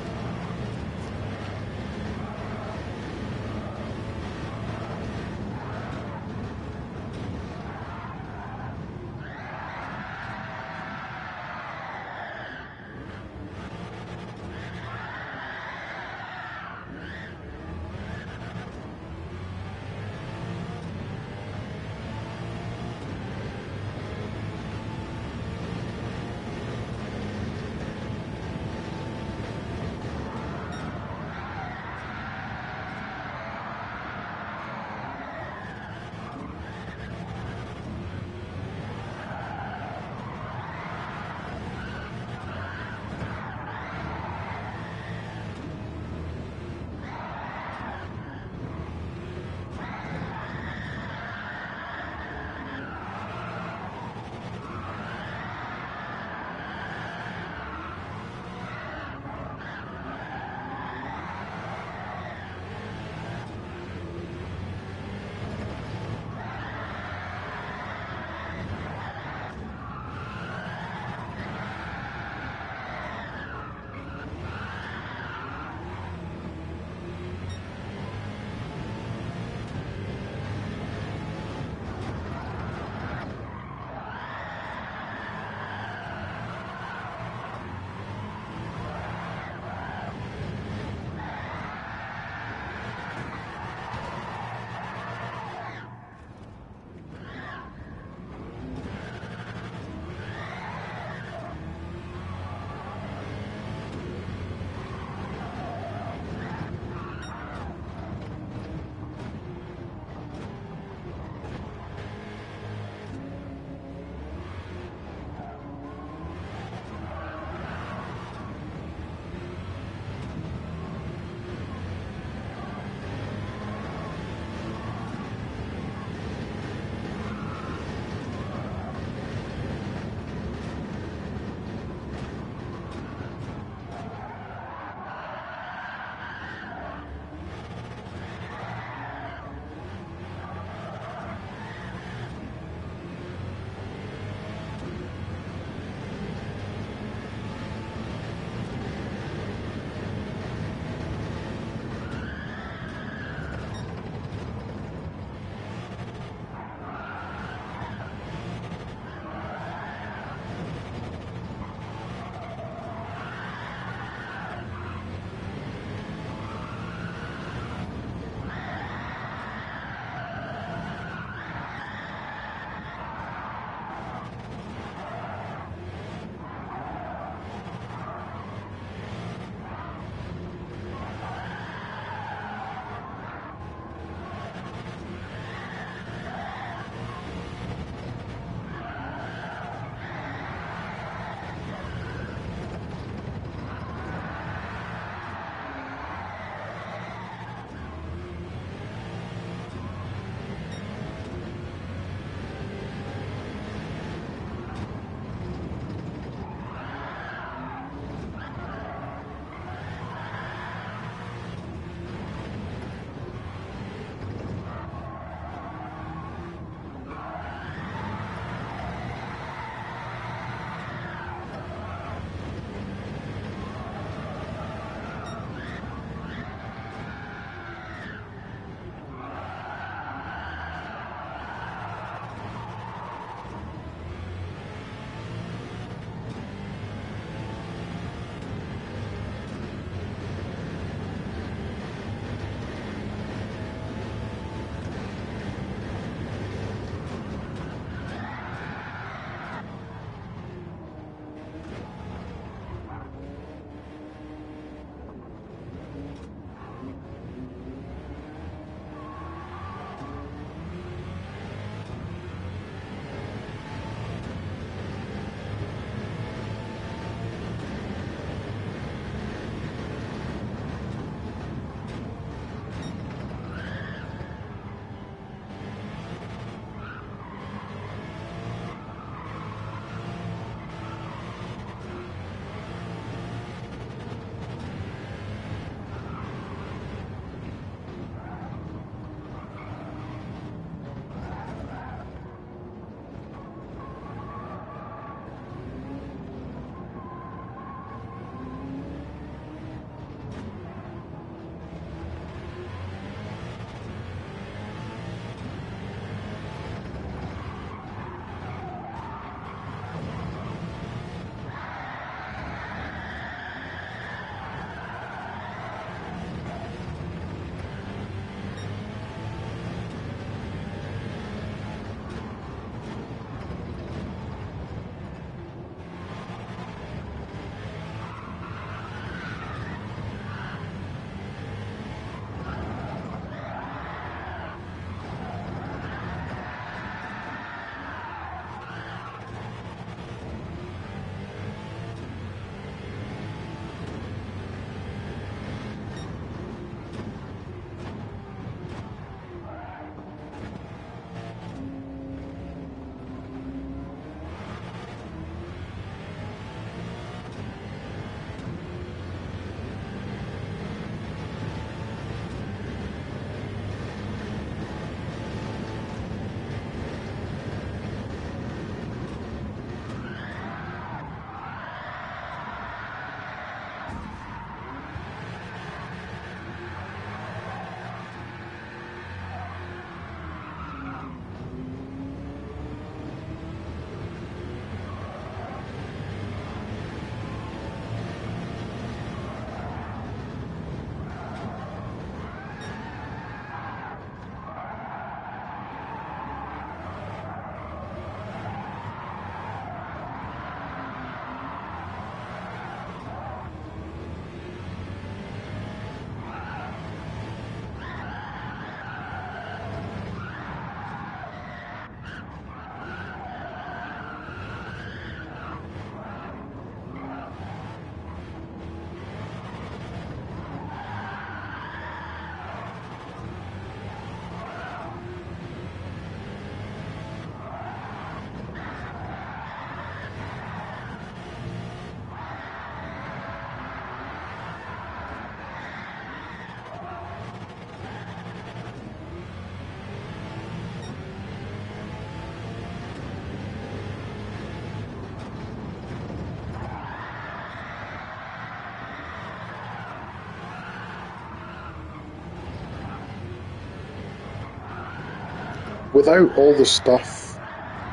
A: without all the stuff,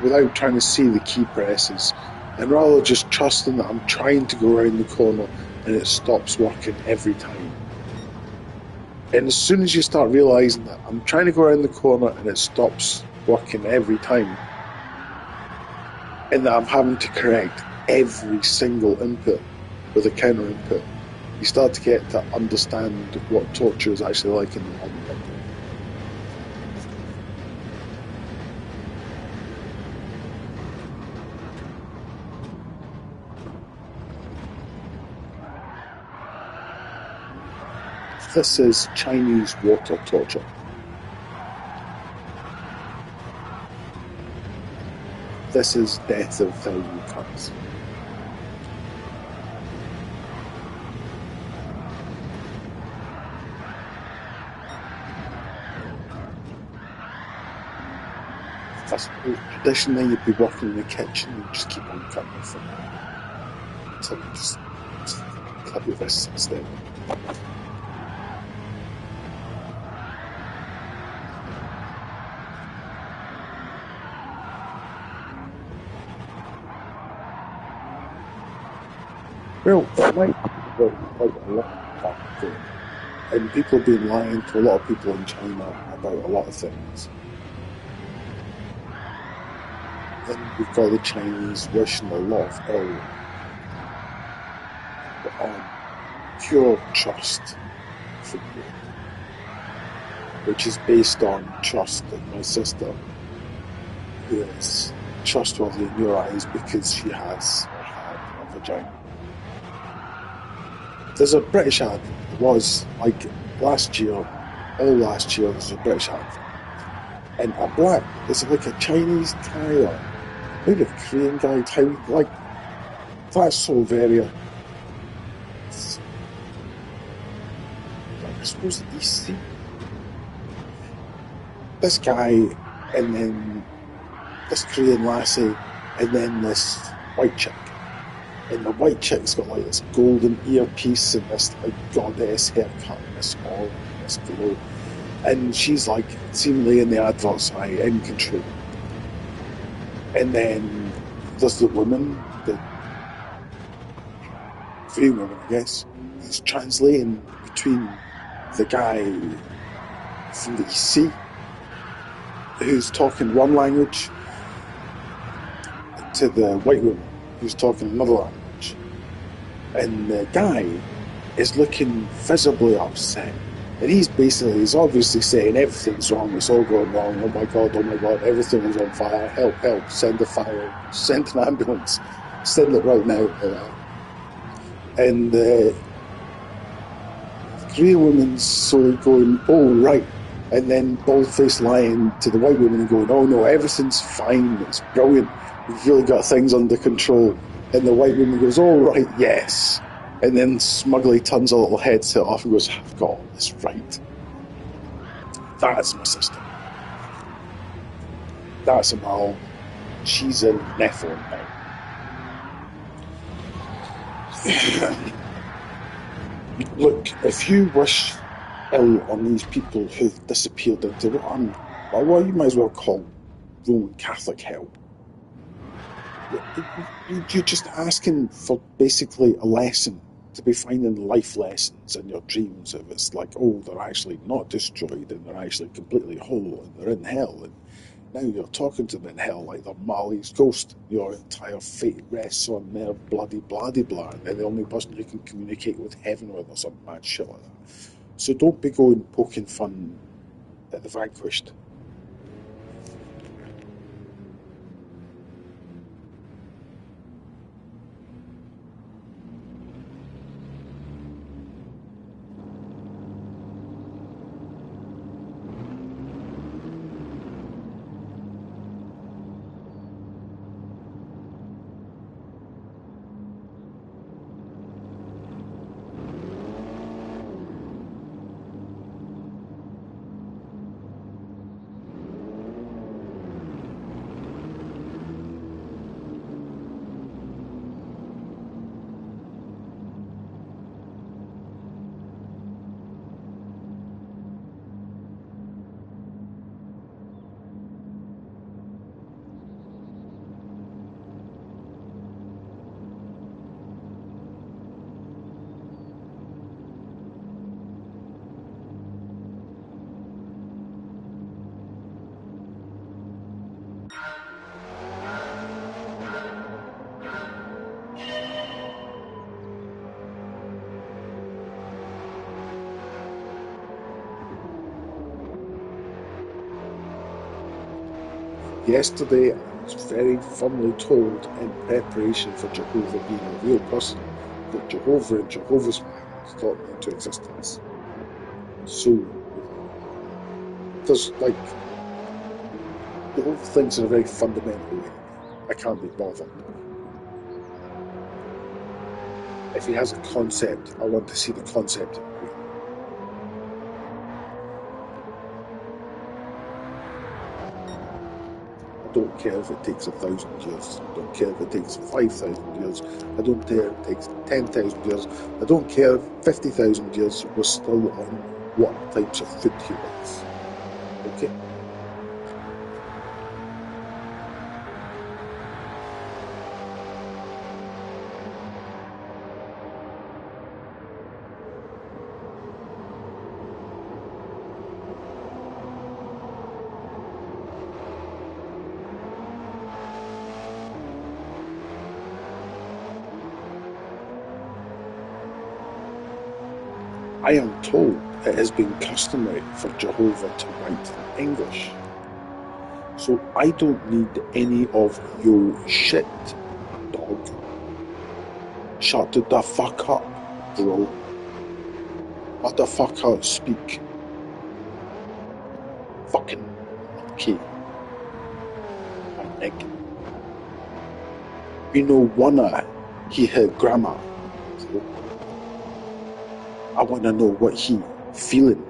A: without trying to see the key presses, and rather just trusting that I'm trying to go around the corner and it stops working every time. And as soon as you start realizing that I'm trying to go around the corner and it stops working every time, and that I'm having to correct every single input with a counter input, you start to get to understand what torture is actually like in the long run. This is Chinese water torture. This is death of 1,000 cuts. Traditionally, you'd be working in the kitchen and just keep on cutting your finger. So just cut your wrists instead. Well, it might be quite a lot of back ago. And people have been lying to a lot of people in China about a lot of things. Then we've got the Chinese wishing a lot of ill on pure trust for you, which is based on trust in my sister, who is trustworthy in your eyes because she has or had a vagina. There's a British ad, it was like last year, all last year, there's a British ad. And a black, it's like a Chinese guy or maybe a Korean guy, like, that's so very, I suppose EC. This guy, and then this Korean lassie, and then this white chick. And the white chick's got like this golden earpiece and this like goddess haircut and this all and this glow. And she's like seemingly in the adverts in control. And then there's the woman, the three women I guess, that's translating between the guy from the EC who's talking one language to the white woman who's talking another language. And the guy is looking visibly upset. And he's obviously saying everything's wrong, it's all going wrong, oh my god, everything is on fire, help, send the fire, send an ambulance, send it right now. And the Korean woman's sort of going, oh right, and then bald-faced lying to the white woman and going, oh no, everything's fine, it's brilliant, we've really got things under control. And the white woman goes, oh right, yes. And then smugly turns a little headset off and goes, I've got all this right. That's my sister. That's Amal. She's in Nephilim now. Look, if you wish ill on these people who've disappeared into what you might as well call Roman Catholic hell, you're just asking for basically a lesson, to be finding life lessons in your dreams. If it's like, oh, they're actually not destroyed and they're actually completely whole and they're in hell, and now you're talking to them in hell like they're Marley's ghost. Your entire fate rests on their bloody blah. They're the only person you can communicate with heaven with or some mad shit like that. So don't be going poking fun at the vanquished. Yesterday, I was very firmly told in preparation for Jehovah being a real person that Jehovah and Jehovah's plans taught me into existence. So there's like the whole thing's in a very fundamental way. I can't be bothered. If he has a concept, I want to see the concept in green. I don't care if it takes 1,000 years. I don't care if it takes 5,000 years. I don't care if it takes 10,000 years. I don't care if 50,000 years we're still on what types of food he likes. Okay? I am told it has been customary for Jehovah to write in English. So I don't need any of your shit, dog. Shut the fuck up, bro. Motherfucker, speak. Fucking monkey. My neck. You know, wanna he her grammar. So I wanna know what he feeling.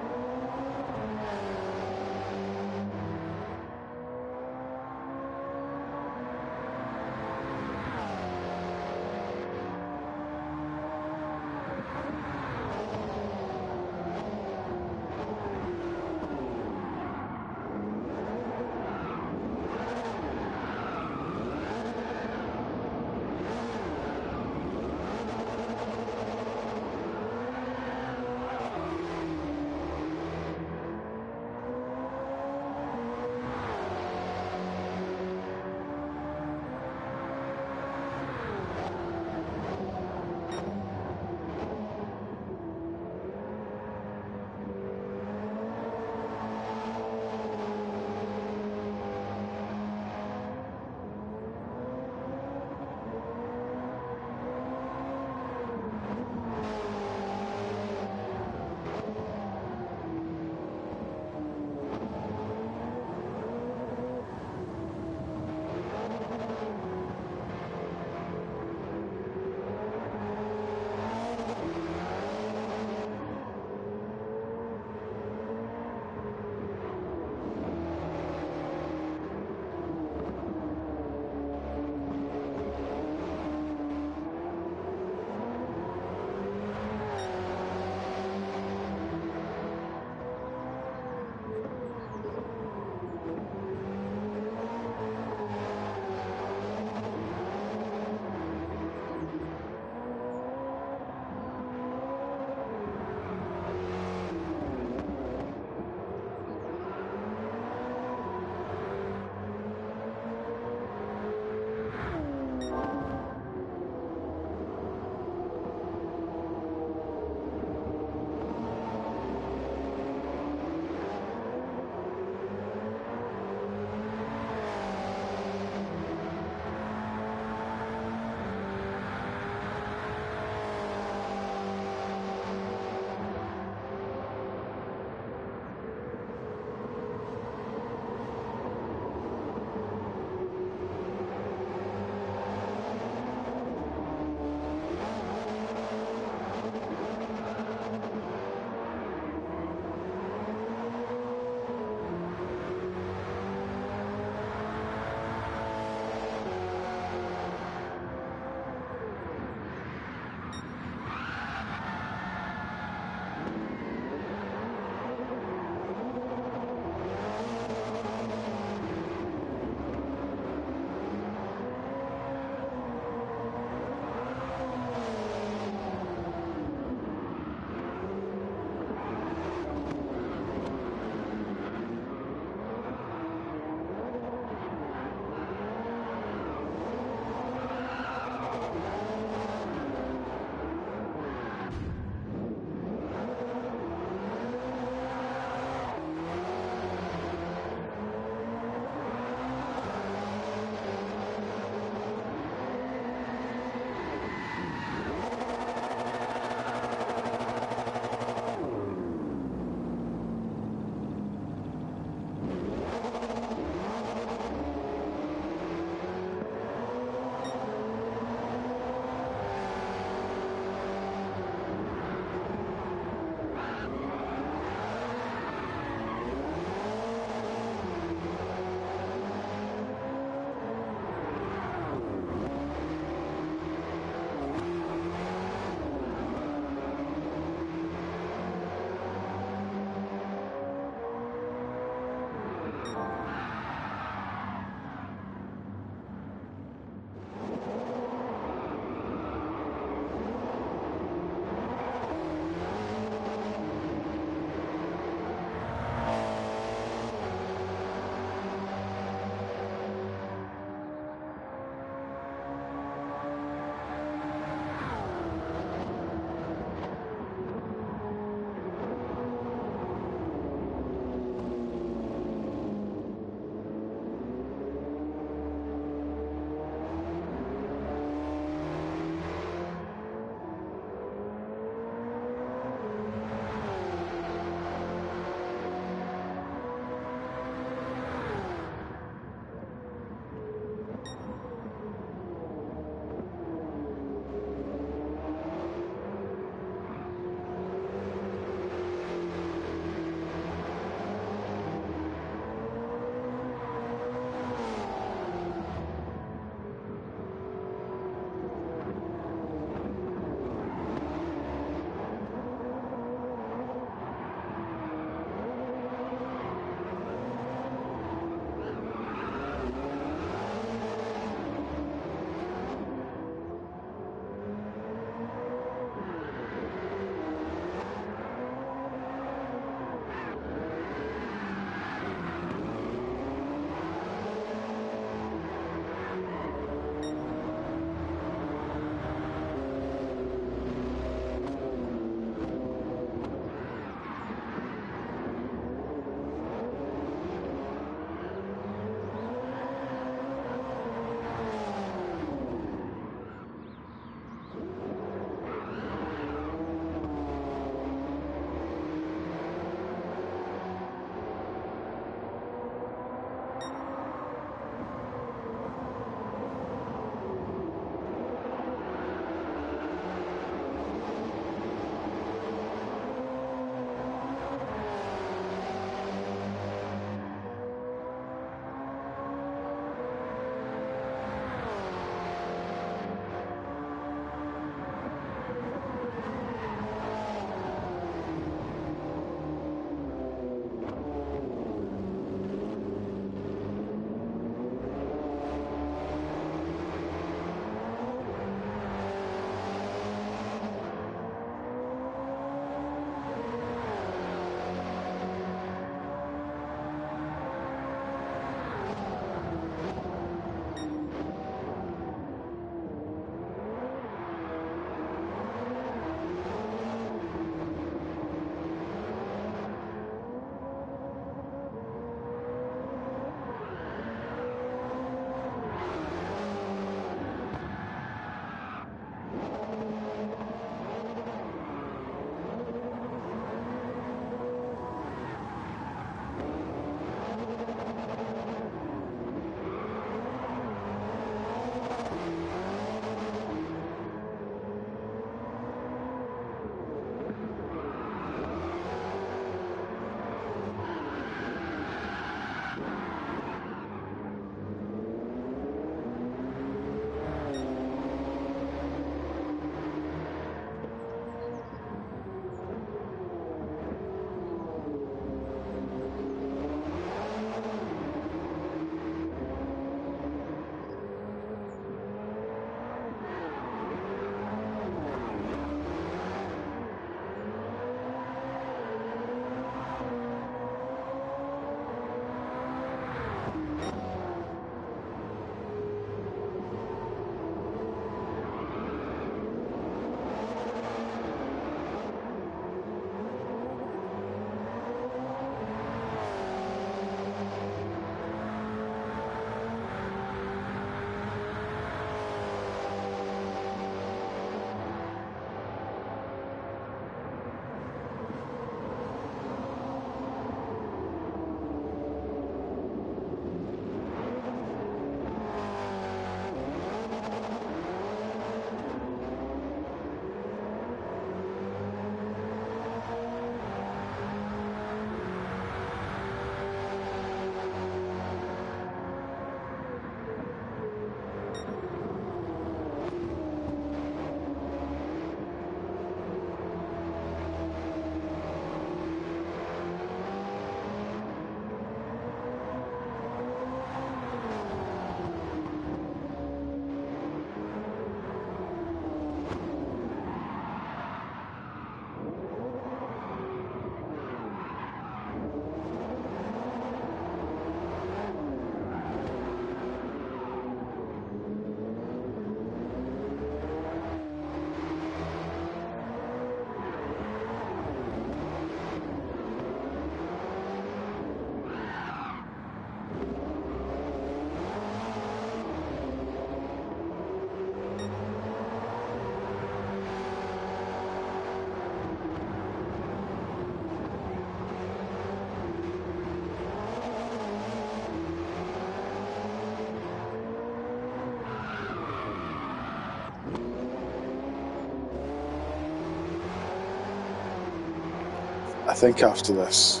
A: I think after this,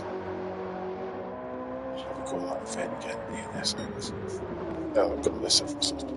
A: what do we call that event again? The NSX. Yeah, I've got the civil system.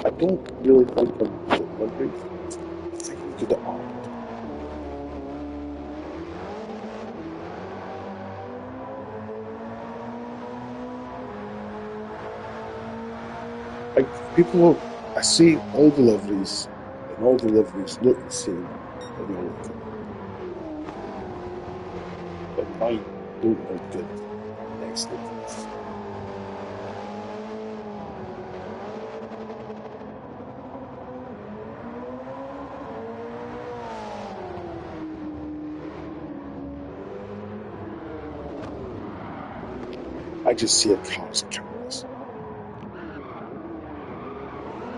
A: I don't really think I'm good at delivery. I think I'm good at art. Like people, I see all deliveries look the same, but they all look cool. but mine don't look good next to the teeth. I just see a car's canvas,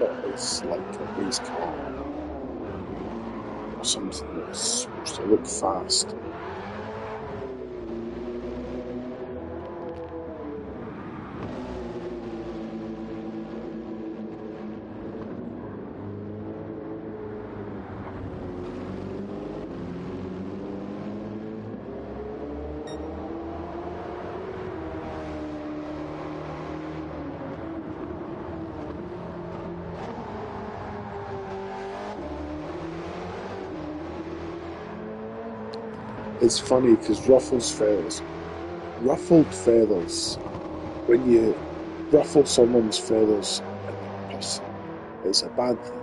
A: but it's like a race car or something that's supposed to look fast. It's funny because ruffled feathers, when you ruffle someone's feathers and they're pussy, it's a bad thing.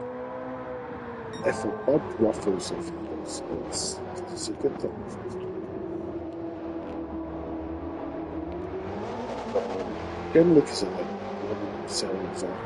A: If a bird ruffles their feathers, it's a good thing. But generally, because I like women selling fur.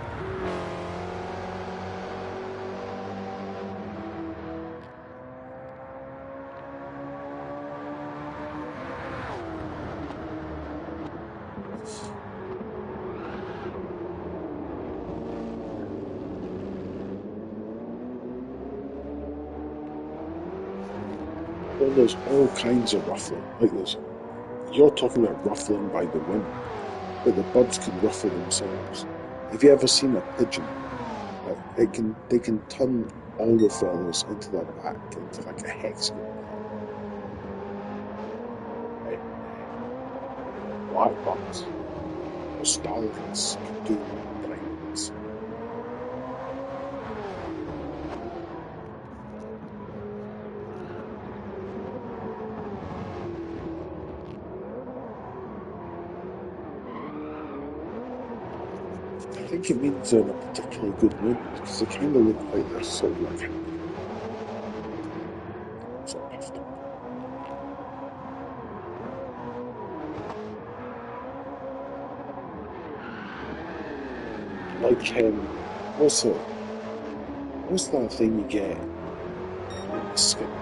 A: Well, there's all kinds of ruffling. You're talking about ruffling by the wind, but the birds can ruffle themselves. Have you ever seen a pigeon? They can turn all the feathers into their back into like a hexagon pattern. Blackbirds or starlings can do diamonds. I think it means they're in a particularly good mood because they kind of look like they're sort of like happy, sort of puffed up. Like what's the what's that thing you get in the skin of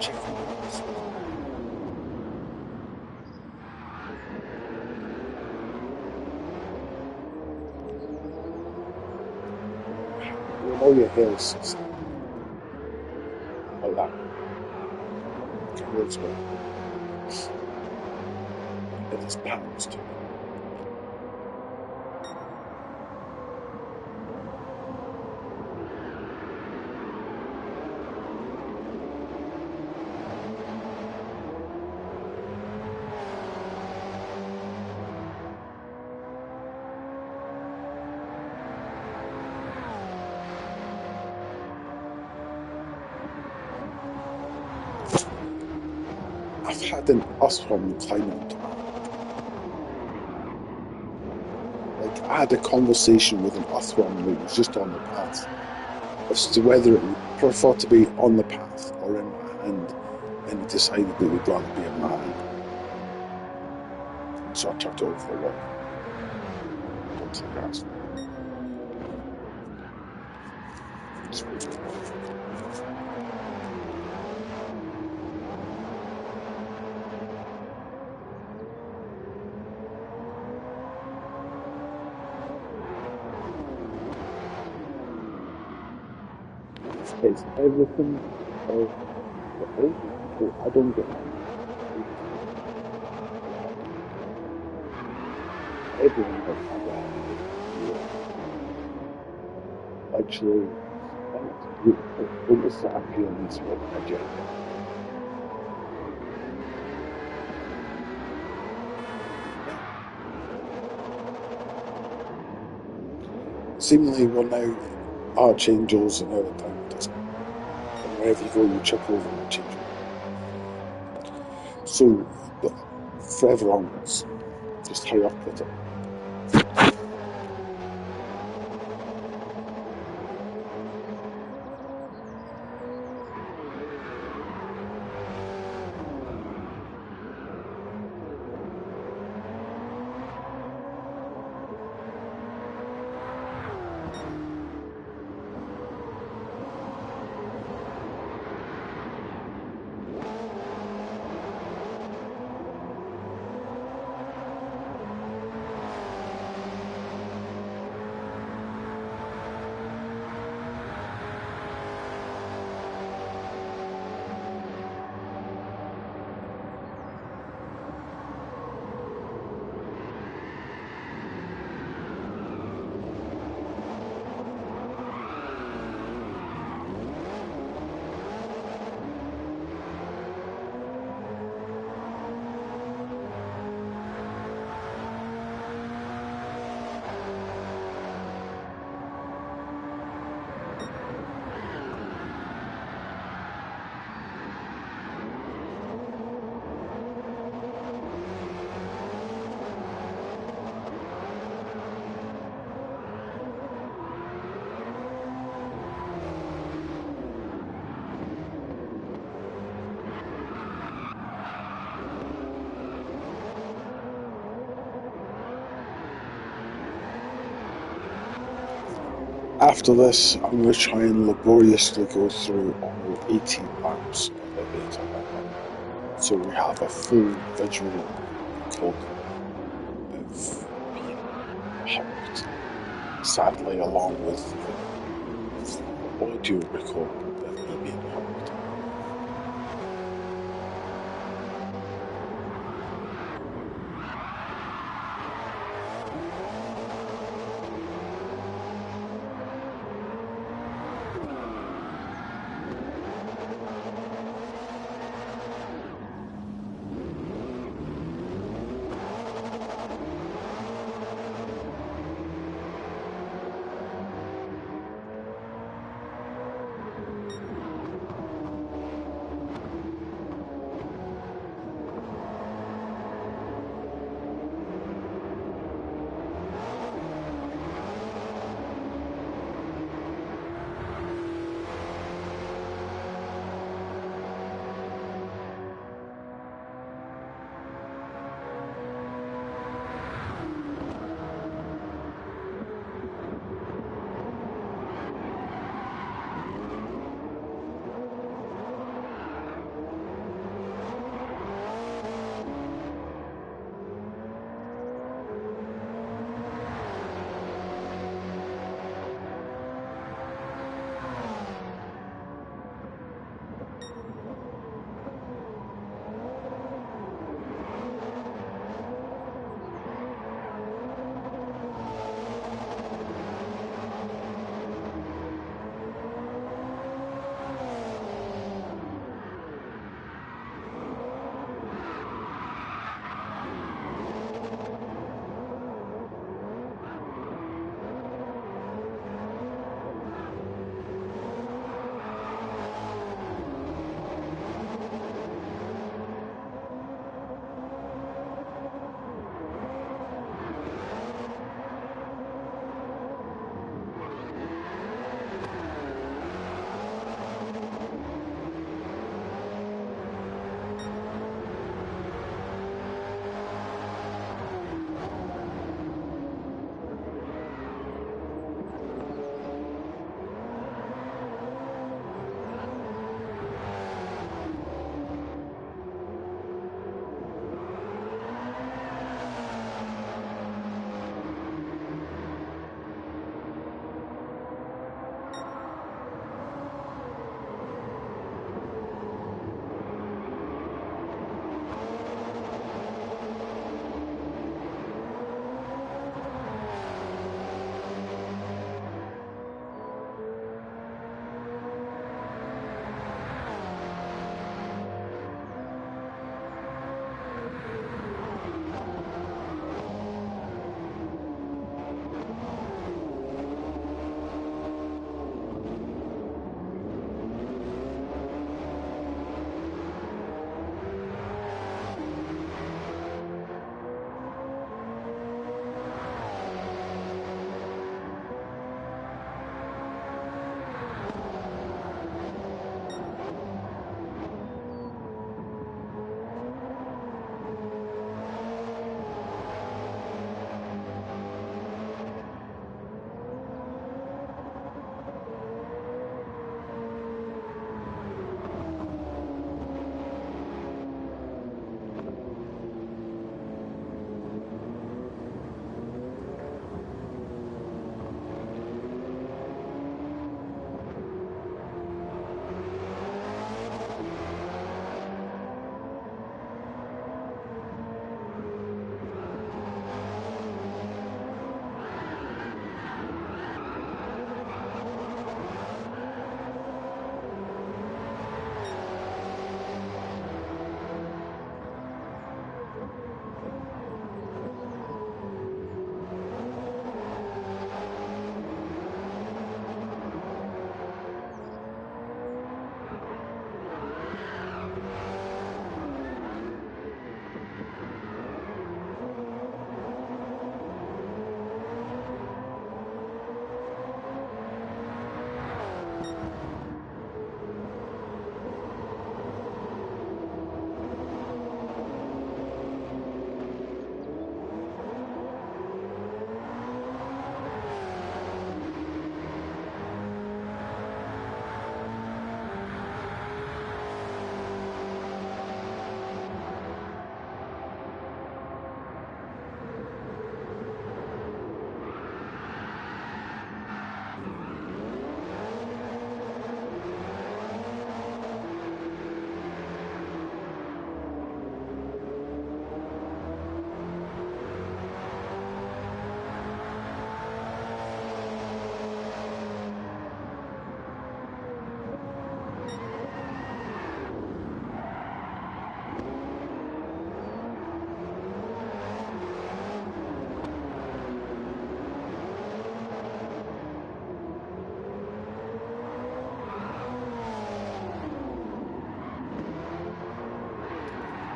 A: chicken wings? When all your hair's like that, kind of looks good. It has patterns to it. I've had an earthworm climb on top. Like I had a conversation with an earthworm that was just on the path as to whether it would prefer to be on the path or in my hand, and it decided it would rather be in my hand. And so I chucked it over the wall onto the grass. It's everything of the old people. I don't get that. Everyone has had that. Actually, that's beautiful. Don't miss that appearance with agenda. Seemingly, we're now archangels and out of time, doesn't it? And wherever you go, you trip over an archangel. So, but forever onwards, just hurry up with it. After this, I'm going to try and laboriously go through all 18 laps of the beta llama, so we have a full visual recording of being humped. Sadly, along with the audio recording of me being humped.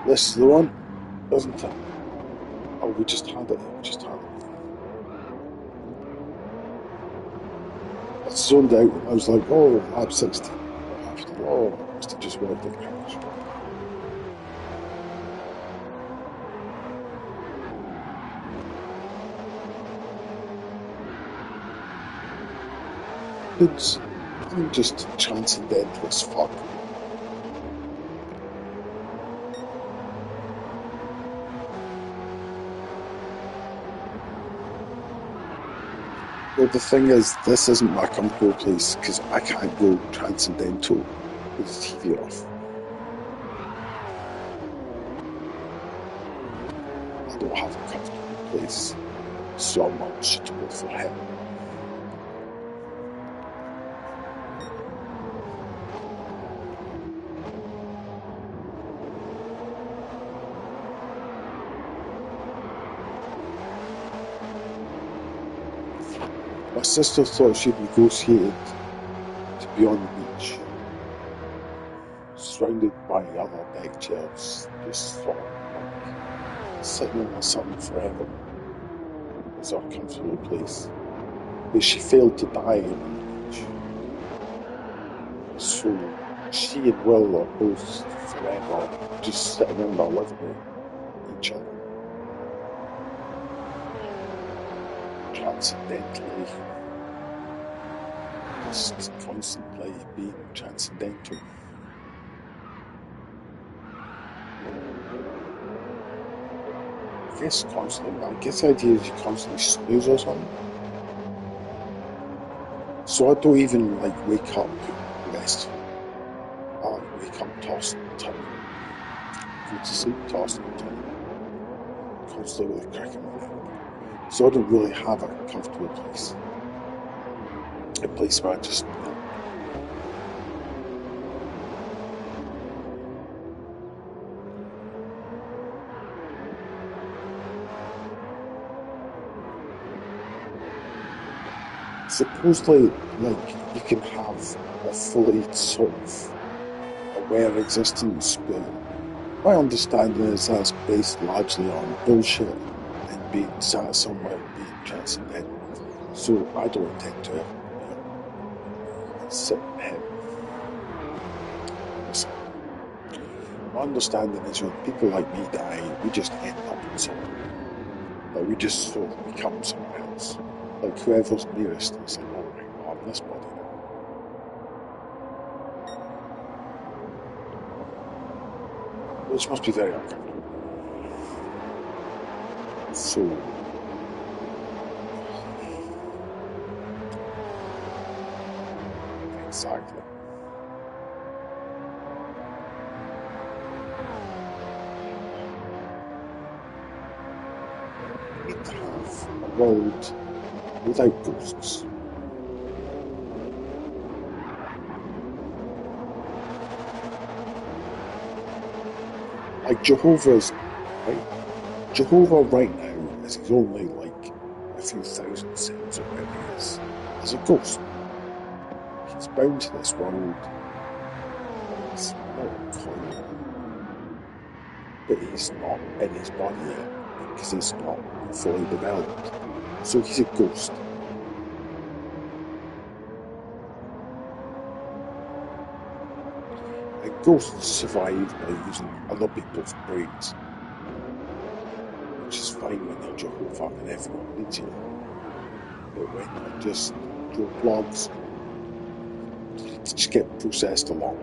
A: This is the one, isn't it? Oh, we just had it. We just had it. I zoned out. I was like, oh, lap 60. Oh, I must have just worked at crash. It's, I'm just transcendental as fuck. Well, the thing is, this isn't my comfortable place because I can't go transcendental with the TV off. I don't have a comfortable place, so I'm not suitable for him. My sister thought she'd negotiated to be on the beach, surrounded by other deck chairs, just sort of like sitting in the sun forever is her comfortable place. But she failed to die on the beach. So she and Will are both forever just sitting in their living room, each other, transcendentally, just constantly being transcendental. I guess the idea is you constantly snooze or something. So I don't even like wake up restful. I like wake up tossing and turning, go to sleep tossing and turning, constantly with a crack in my neck. So I don't really have a comfortable place. A place where I just, supposedly, like, you can have a fully sort of aware existence, but my understanding is that's based largely on bullshit and being sat somewhere and being transcendental. So I don't intend to ever be sit in heaven. Listen, my understanding is when people like me die, we just end up in somewhere. Like we just sort of become somewhere else. Like whoever's nearest is like, oh right, well I'm this body now. Which must be very uncomfortable. So exactly. We need to have a world without ghosts. Like Jehovah's right Jehovah right now is he's only like a few thousand cells or whatever he is. As a ghost. He's bound to this world, he's not coiled, but he's not in his body yet because it's not fully developed. So he's a ghost. And ghosts survive by using other people's brains, which is fine when you're Jehovah and everyone needs you. But when you're just Joe Blogs, you need to just get processed along.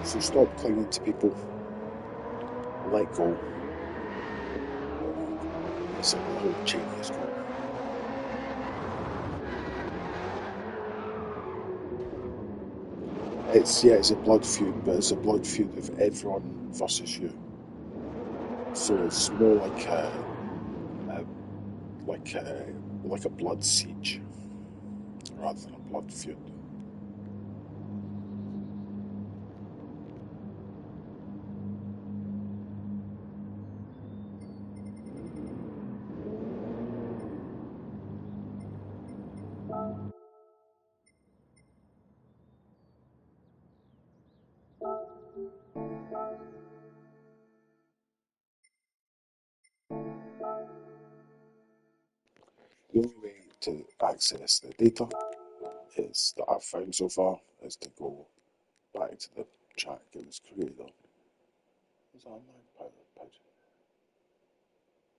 A: So stop clinging to people, let go. That's how the whole chain is going. It's a blood feud, but it's a blood feud of everyone versus you. So it's more a like a like a blood siege rather than a blood feud. The only way to access the data is that I've found so far is to go back to the track it was created on. Was that a magpie or a pigeon?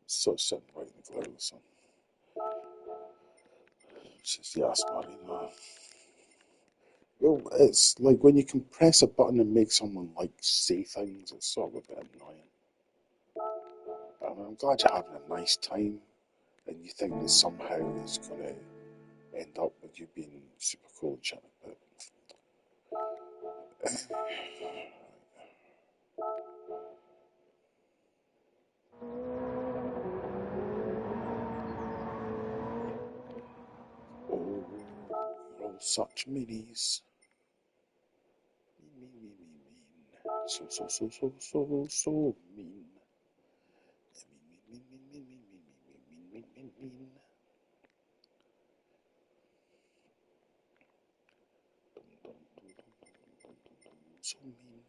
A: It's sort of sitting right in the glare of the sun. It's just Yas Marina. Well, it's like when you can press a button and make someone like say things, it's sort of a bit annoying. I'm glad you're having a nice time, and you think that somehow it's going to end up with you being super cool and shit. But oh, you're all such minis. Mean, mean, mean, mean, mean. So mean. Mean, mean, mean, mean, mean, mean, mean, mean, mean, mean, mean. Dum, dum, dum, dum, dum, dum, dum, dum, dum. So mean.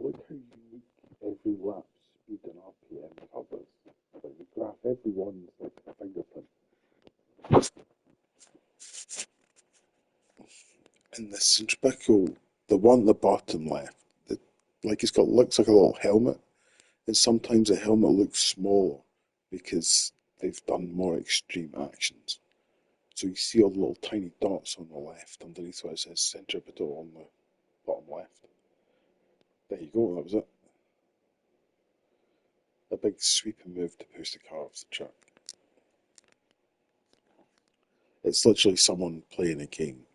A: Look how unique every lap speed and RPM covers. Like the graph, everyone's like a fingerprint. And the centripetal, the one at the bottom left, like it's got looks like a little helmet, and sometimes the helmet looks smaller because they've done more extreme actions. So you see all the little tiny dots on the left underneath where it says centripetal on the bottom left. There you go, that was it. A big sweeping move to push the car off the track. It's literally someone playing a game.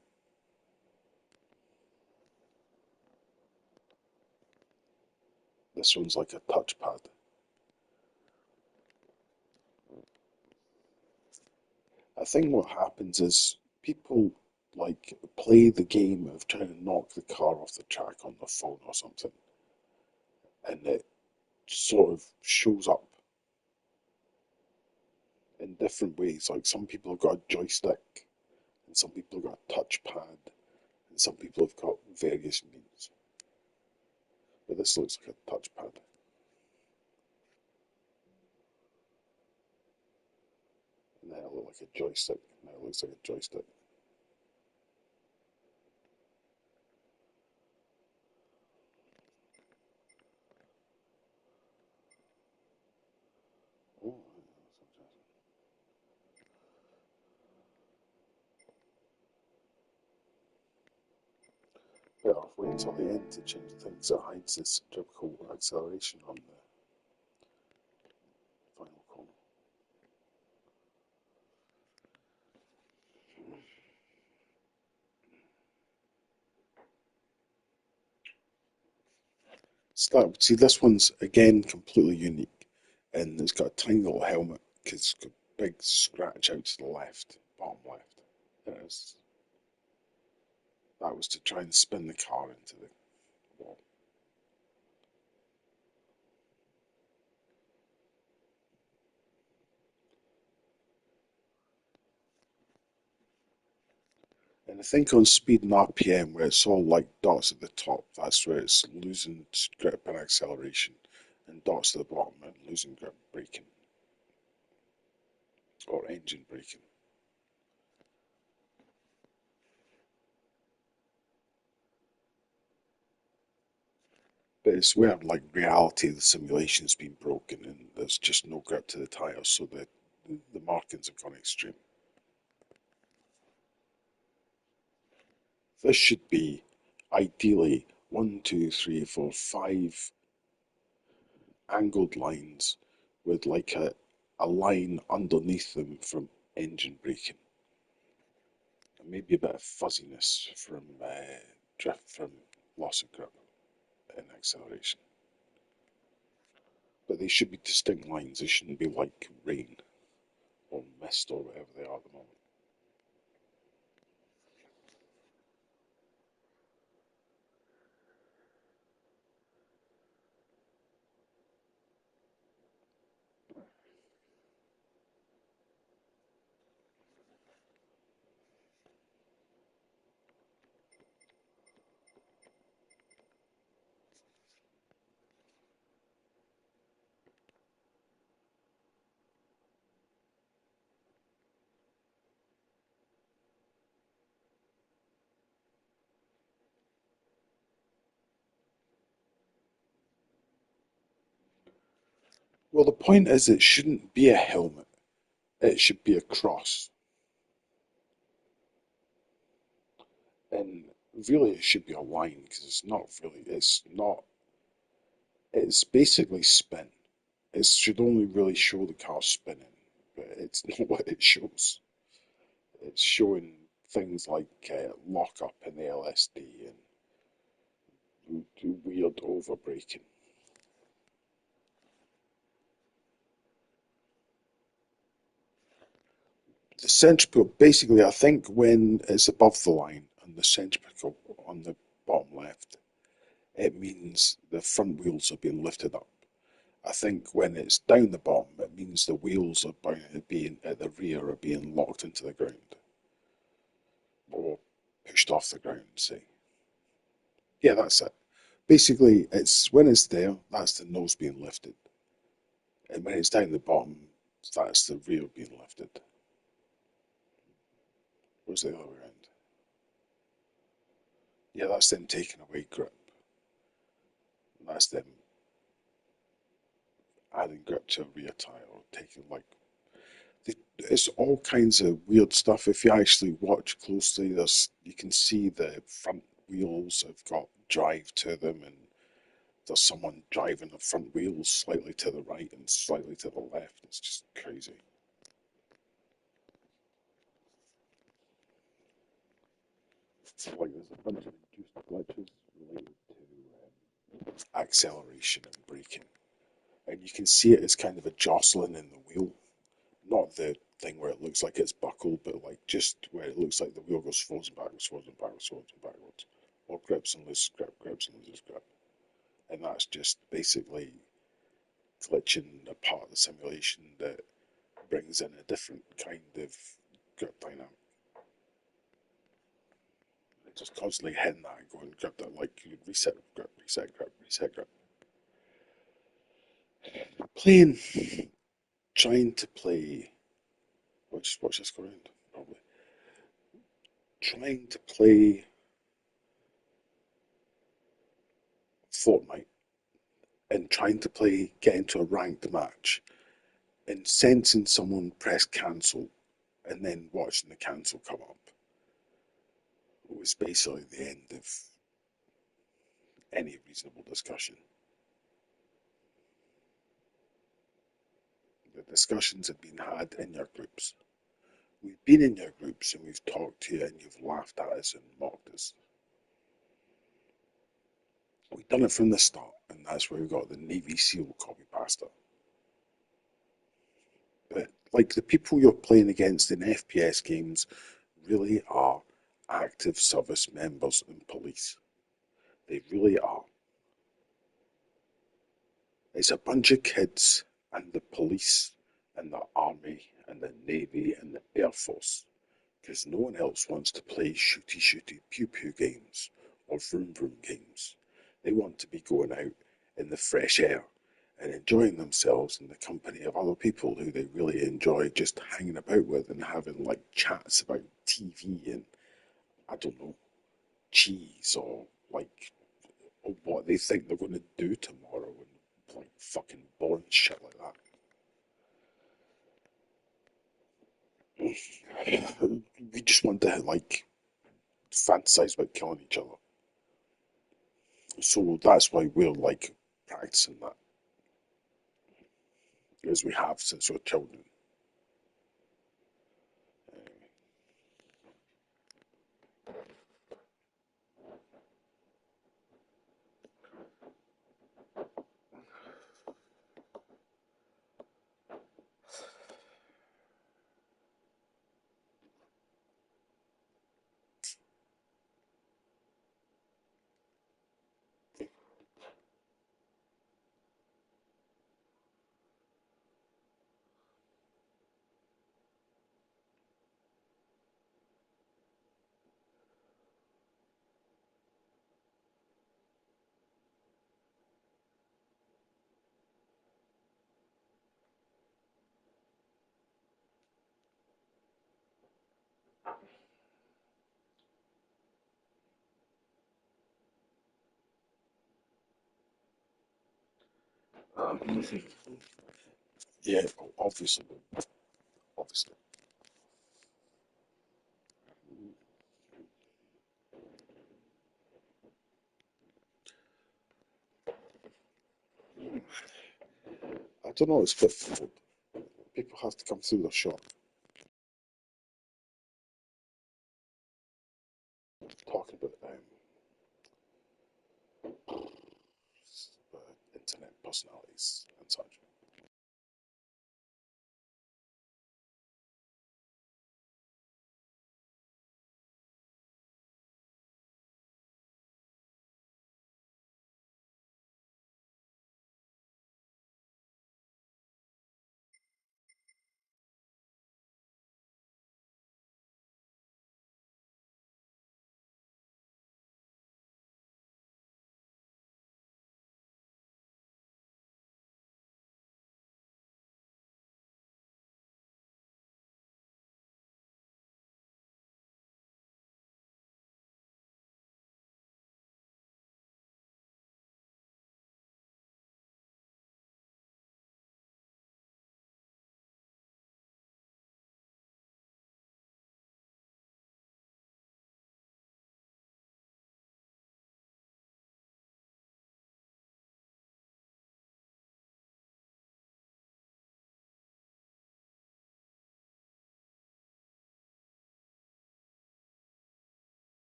A: This one's like a touchpad. I think what happens is people like play the game of trying to knock the car off the track on their phone or something, and it sort of shows up in different ways. Like some people have got a joystick, and some people have got a touchpad, and some people have got various means. But this looks like a touchpad, and then it looks like a joystick, and then it looks like a joystick. Oh, better off waiting until the end to change the things that hides this typical acceleration on the final corner. See, this one's again completely unique, and it's got a tiny little helmet because it's got a big scratch out to the left, bottom left. There it is. That was to try and spin the car into the wall. And I think on speed and RPM, where it's all like dots at the top, that's where it's losing grip and acceleration, and dots at the bottom and losing grip braking or engine braking. But it's where like reality of the simulation's been broken and there's just no grip to the tyres, so the markings have gone extreme. This should be ideally one, two, three, four, five angled lines with like a line underneath them from engine braking. and maybe a bit of fuzziness from drift from loss of grip and acceleration. But they should be distinct lines. They shouldn't be like rain or mist or whatever they are at the moment. Well, the point is, it shouldn't be a helmet. It should be a cross. And really, it should be a line because it's not really, it's not, it's basically spin. It should only really show the car spinning, but it's not what it shows. It's showing things like lock up in the LSD and weird overbraking. The centrifugal, basically, I think when it's above the line and the centrifugal on the bottom left, it means the front wheels are being lifted up. I think when it's down the bottom, it means the wheels are being at the rear are being locked into the ground or pushed off the ground. Say, yeah, that's it. Basically, it's when it's there, that's the nose being lifted, and when it's down the bottom, that's the rear being lifted. What's the other way around? Yeah, that's them taking away grip. That's them adding grip to a rear tire or taking like it's all kinds of weird stuff. If you actually watch closely, there's you can see the front wheels have got drive to them, and there's someone driving the front wheels slightly to the right and slightly to the left. It's just crazy. Like there's a bunch of induced glitches related to acceleration and braking, and you can see it as kind of a jostling in the wheel, not the thing where it looks like it's buckled, but like just where it looks like the wheel goes forwards and backwards, forwards and backwards, forwards and backwards, or grips and loses grip, grips and loses grip, and that's just basically glitching a part of the simulation that brings in a different kind of grip dynamic. It's just constantly hitting that and going grip that like you reset grip, reset grip, reset grip. Playing, trying to play. Watch this go around. Probably trying to play Fortnite and trying to play get into a ranked match and sensing someone press cancel and then watching the cancel come up was basically the end of any reasonable discussion. The discussions had been had in your groups. We've been in your groups and we've talked to you and you've laughed at us and mocked us. We've done it from the start, and that's where we got the Navy SEAL copy pasta. But like the people you're playing against in FPS games really are active service members and police. They really are. It's a bunch of kids and the police and the army and the navy and the air force because no one else wants to play shooty shooty pew pew games or vroom vroom games. They want to be going out in the fresh air and enjoying themselves in the company of other people who they really enjoy just hanging about with and having like chats about TV and I don't know, cheese or like or what they think they're going to do tomorrow and like fucking boring shit like that. We just want to like fantasize about killing each other. So that's why we're like practicing that as we have since we were children. Yeah, obviously, obviously. I don't know, it's a bit flawed. People have to come through their shock. Talking about internet personalities and such.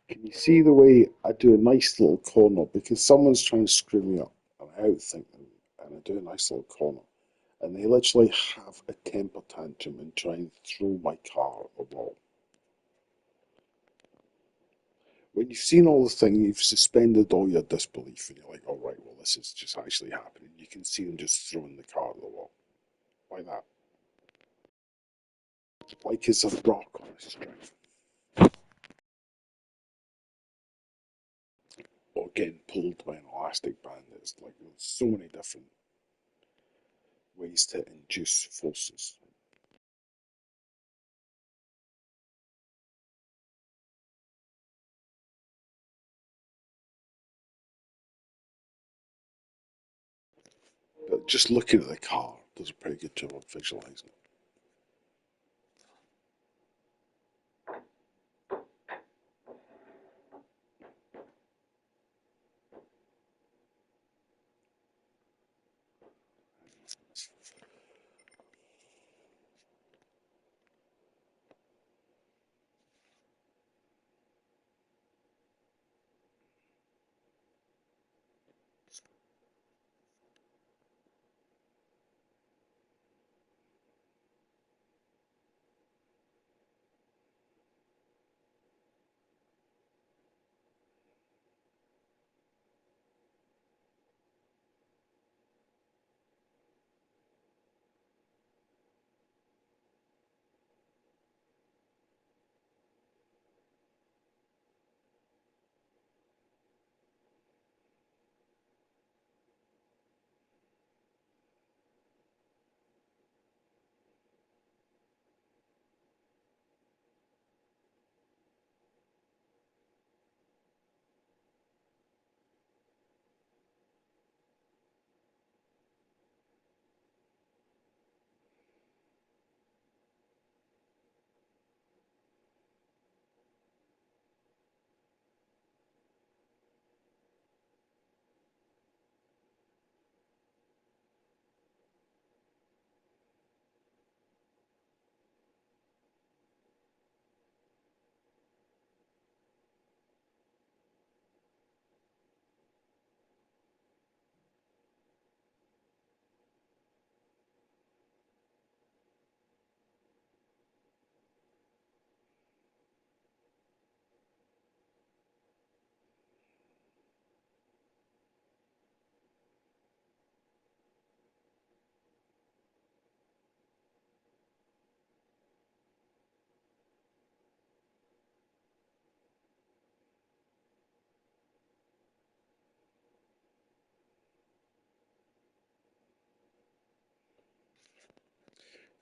A: Can you see the way I do a nice little corner because someone's trying to screw me up and I outthink them and I do a nice little corner and they literally have a temper tantrum and try and throw my car at the wall. When you've seen all the thing, you've suspended all your disbelief and you're like, all right, well, this is just actually happening. You can see them just throwing the car at the wall like that, like it's a rock on a string, or getting pulled by an elastic band. It's like there's so many different ways to induce forces. But just looking at the car does a pretty good job of visualizing it.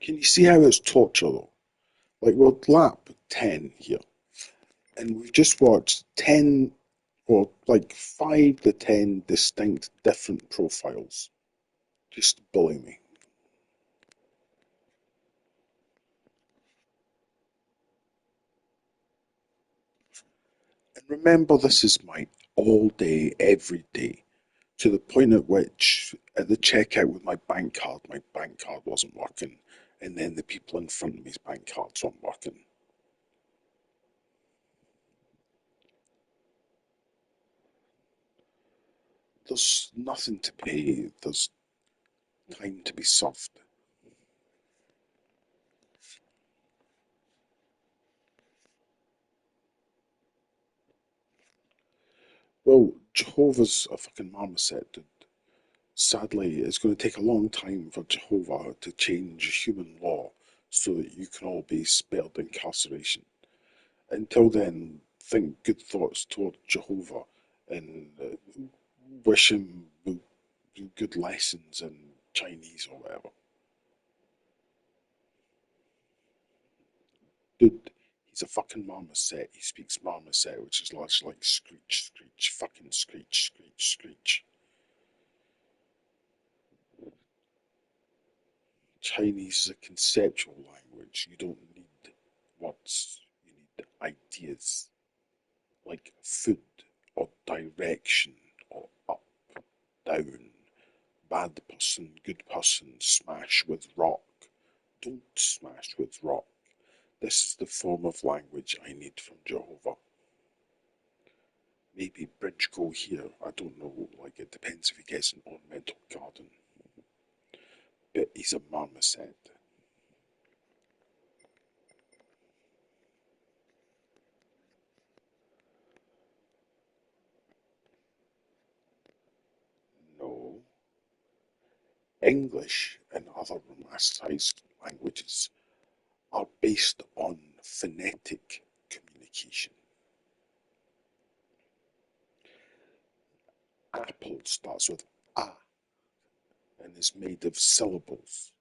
A: Can you see how it's torture though? Like we're lap 10 here, and we've just watched 10 or like 5 to 10 distinct different profiles. Just bully me. And remember, this is my all day, every day, to the point at which at the checkout with my bank card wasn't working, and then the people in front of me's bank cards weren't working. There's nothing to pay, there's time to be served. Well, Jehovah's a fucking marmoset, dude. Sadly, it's going to take a long time for Jehovah to change human law so that you can all be spared incarceration. Until then, think good thoughts toward Jehovah and wish him good lessons in Chinese or whatever. Dude, he's a fucking marmoset. He speaks marmoset, which is largely like screech, screech, fucking screech, screech, screech. Chinese is a conceptual language. You don't need words, you need ideas like food or direction or up, down, bad person, good person, smash with rock. Don't smash with rock. This is the form of language I need from Jehovah. Maybe bridge go here, I don't know, like it depends if he gets an ornamental garden. But he's a marmoset. No. English and other romanticized languages are based on phonetic communication. Apple starts with A and is made of syllables,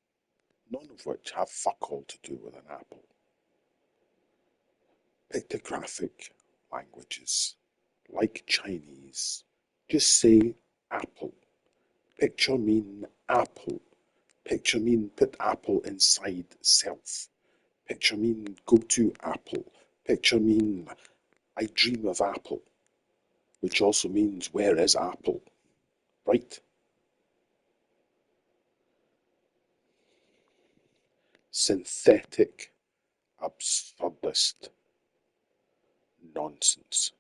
A: none of which have fuck all to do with an apple. Pictographic languages, like Chinese, just say apple. Picture mean apple. Picture mean put apple inside self. Picture mean go to apple. Picture mean I dream of apple, which also means where is apple, right? Synthetic, absurdist nonsense.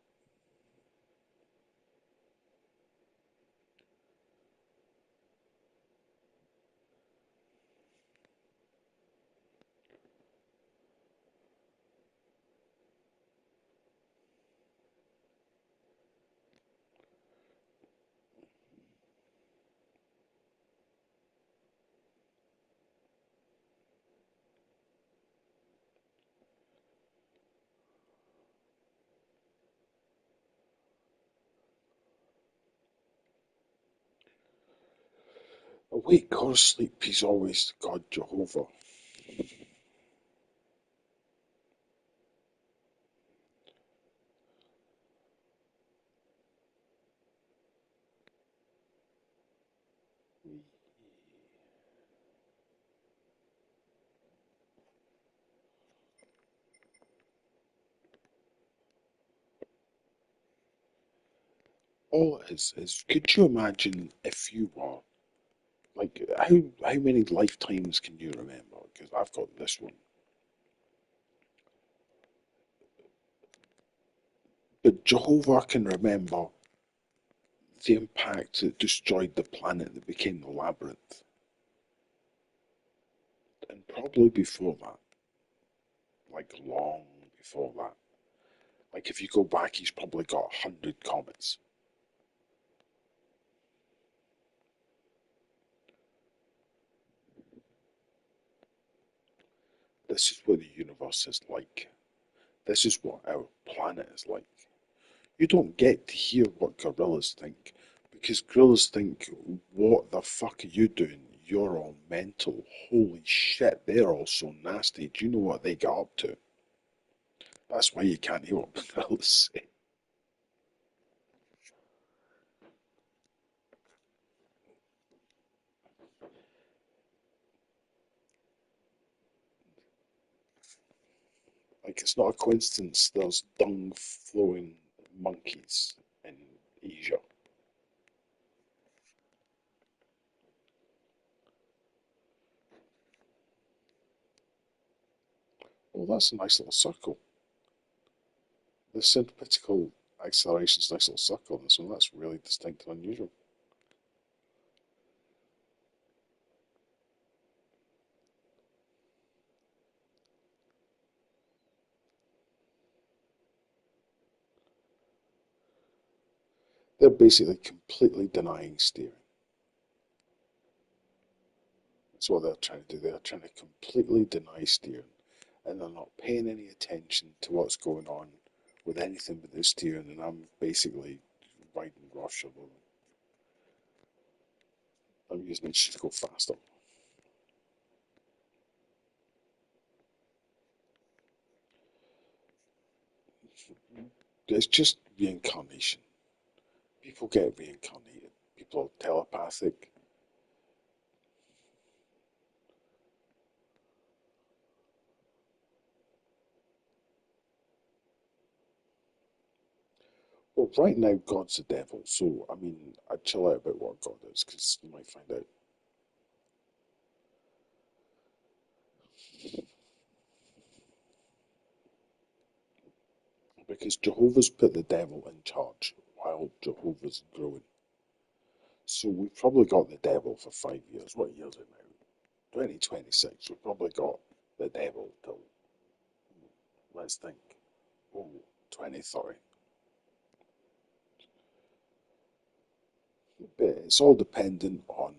A: Awake or asleep, he's always God Jehovah. All it is could you imagine if you were like how many lifetimes can you remember? Because I've got this one. But Jehovah can remember the impact that destroyed the planet that became the labyrinth. And probably before that, like long before that. Like if you go back, he's probably got 100 comets. This is what the universe is like. This is what our planet is like. You don't get to hear what gorillas think because gorillas think, what the fuck are you doing, you you're all mental. Holy shit, they're all so nasty. Do you know what they get up to? That's why you can't hear what the girls say. Like, it's not a coincidence there's dung flowing monkeys in Asia. Well, that's a nice little circle. The centripetal acceleration is a nice little circle in this one. That's really distinct and unusual. They're basically completely denying steering. That's what they're trying to do. They're trying to completely deny steering, and they're not paying any attention to what's going on with anything but the steering. And I'm basically riding roughshod over them. I'm using it to go faster. It's just reincarnation. People get reincarnated. People are telepathic. Well, right now, God's the devil. So, I mean, I'd chill out about what God is because you might find out. Because Jehovah's put the devil in charge while Jehovah's growing. So we've probably got the devil for 5 years. What year is it now? 2026. We've probably got the devil till, let's think, oh, 2030. But it's all dependent on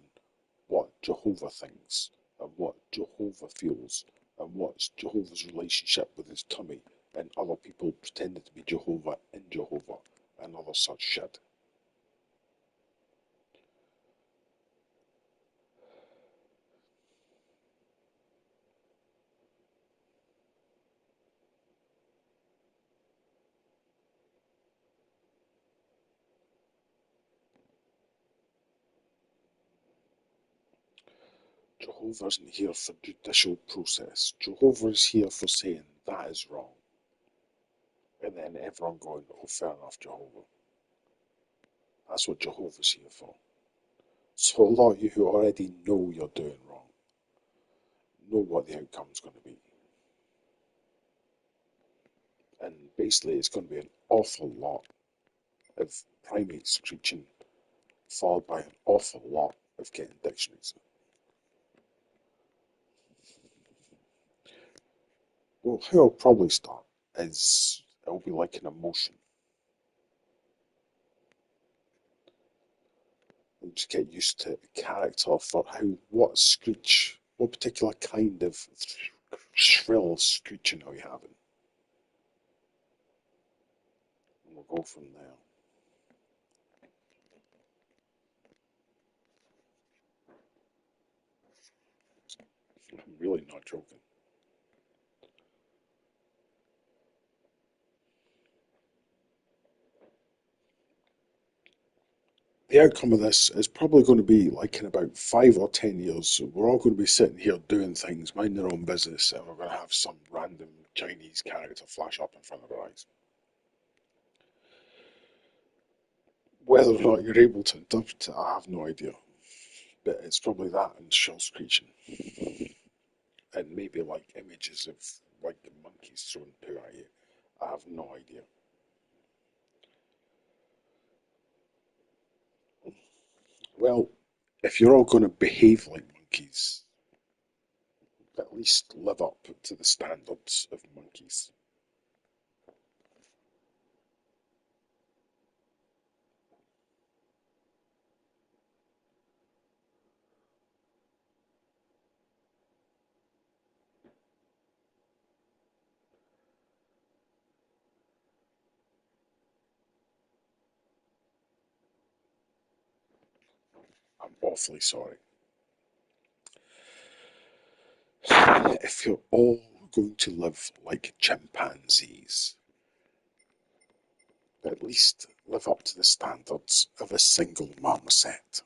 A: what Jehovah thinks and what Jehovah feels and what's Jehovah's relationship with his tummy and other people pretending to be Jehovah in Jehovah and other such shit. Jehovah isn't here for judicial process. Jehovah is here for saying that is wrong. And then everyone going, oh, fair enough, Jehovah. That's what Jehovah's here for. So a lot of you who already know you're doing wrong know what the outcome's going to be. And basically, it's going to be an awful lot of primates screeching, followed by an awful lot of getting dictionaries. Well, how I'll probably start is it'll be like an emotion. And just get used to the character for how, what screech, what particular kind of shrill screeching are we having. And we'll go from there. I'm really not joking. The outcome of this is probably going to be like in about 5 or 10 years. We're all going to be sitting here doing things, minding our own business, and we're going to have some random Chinese character flash up in front of our eyes. Whether or not you're able to interpret it, I have no idea. But it's probably that and shell screeching, and maybe like images of like monkeys throwing poo at you. I have no idea. Well, if you're all going to behave like monkeys, at least live up to the standards of monkeys. I'm awfully sorry. if you're all going to live like chimpanzees, at least live up to the standards of a single marmoset.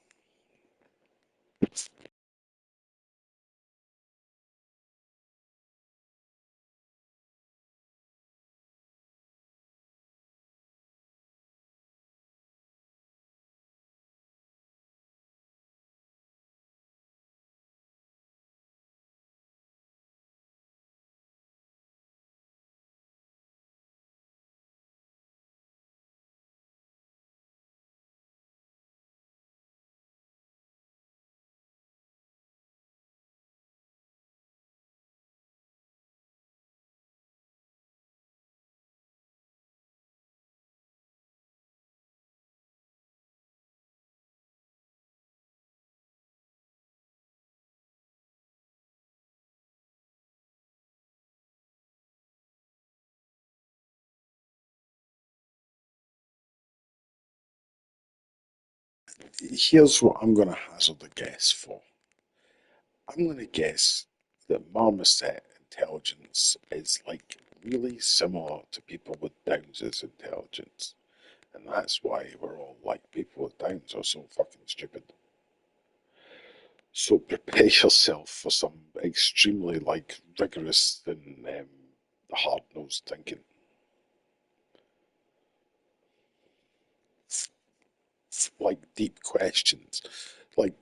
A: Here's what I'm going to hazard a guess for. I'm going to guess that marmoset intelligence is like really similar to people with Downs' intelligence. And that's why we're all like people with Downs are so fucking stupid. So prepare yourself for some extremely like rigorous and hard-nosed thinking. Like deep questions. Like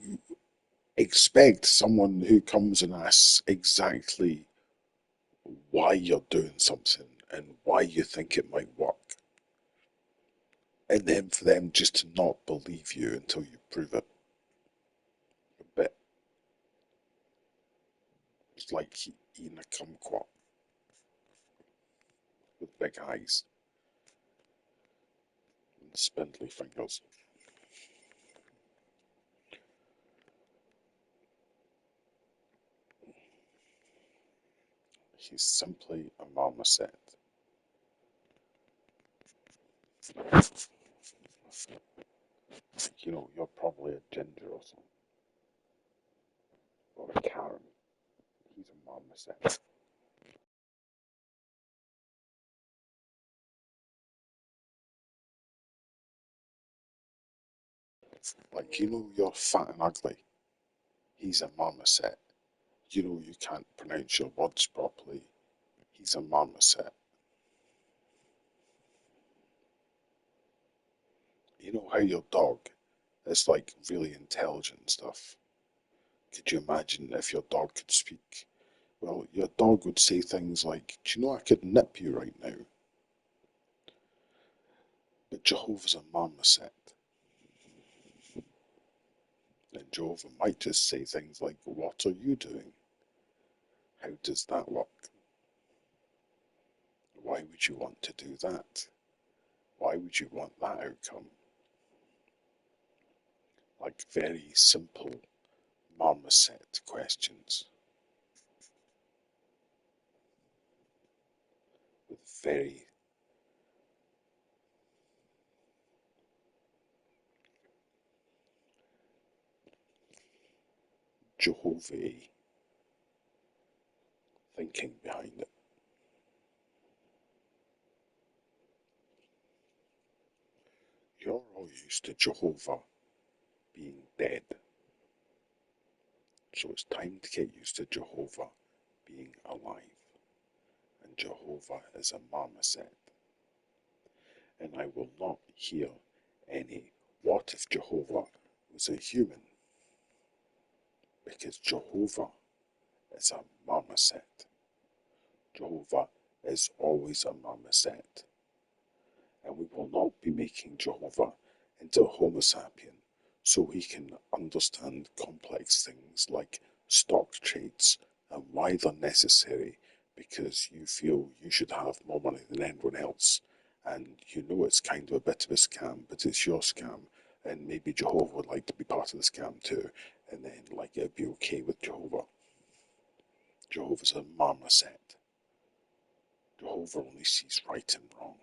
A: expect someone who comes and asks exactly why you're doing something and why you think it might work. And then for them just to not believe you until you prove it. A bit. It's like eating a kumquat with big eyes and spindly fingers. He's simply a marmoset. You know, you're probably a ginger or something, or a Karen. He's a marmoset. Like, you know, you're fat and ugly. He's a marmoset. You know, you can't pronounce your words properly. He's a marmoset. You know how your dog is like really intelligent and stuff. Could you imagine if your dog could speak? Well, your dog would say things like, do you know I could nip you right now? But Jehovah's a marmoset. And Jehovah might just say things like, what are you doing? How does that work? Why would you want to do that? Why would you want that outcome? Like very simple marmoset questions with very Jehovah thinking behind it. You're all used to Jehovah being dead, so it's time to get used to Jehovah being alive. And Jehovah is a marmoset. And I will not hear any what if Jehovah was a human, because Jehovah is a marmoset. Jehovah is always a marmoset. And we will not be making Jehovah into a Homo sapien so he can understand complex things like stock trades and why they're necessary because you feel you should have more money than anyone else. And you know it's kind of a bit of a scam, but it's your scam. And maybe Jehovah would like to be part of the scam too. And then, like, it'd be okay with Jehovah. Jehovah's a marmoset. Jehovah only sees right and wrong.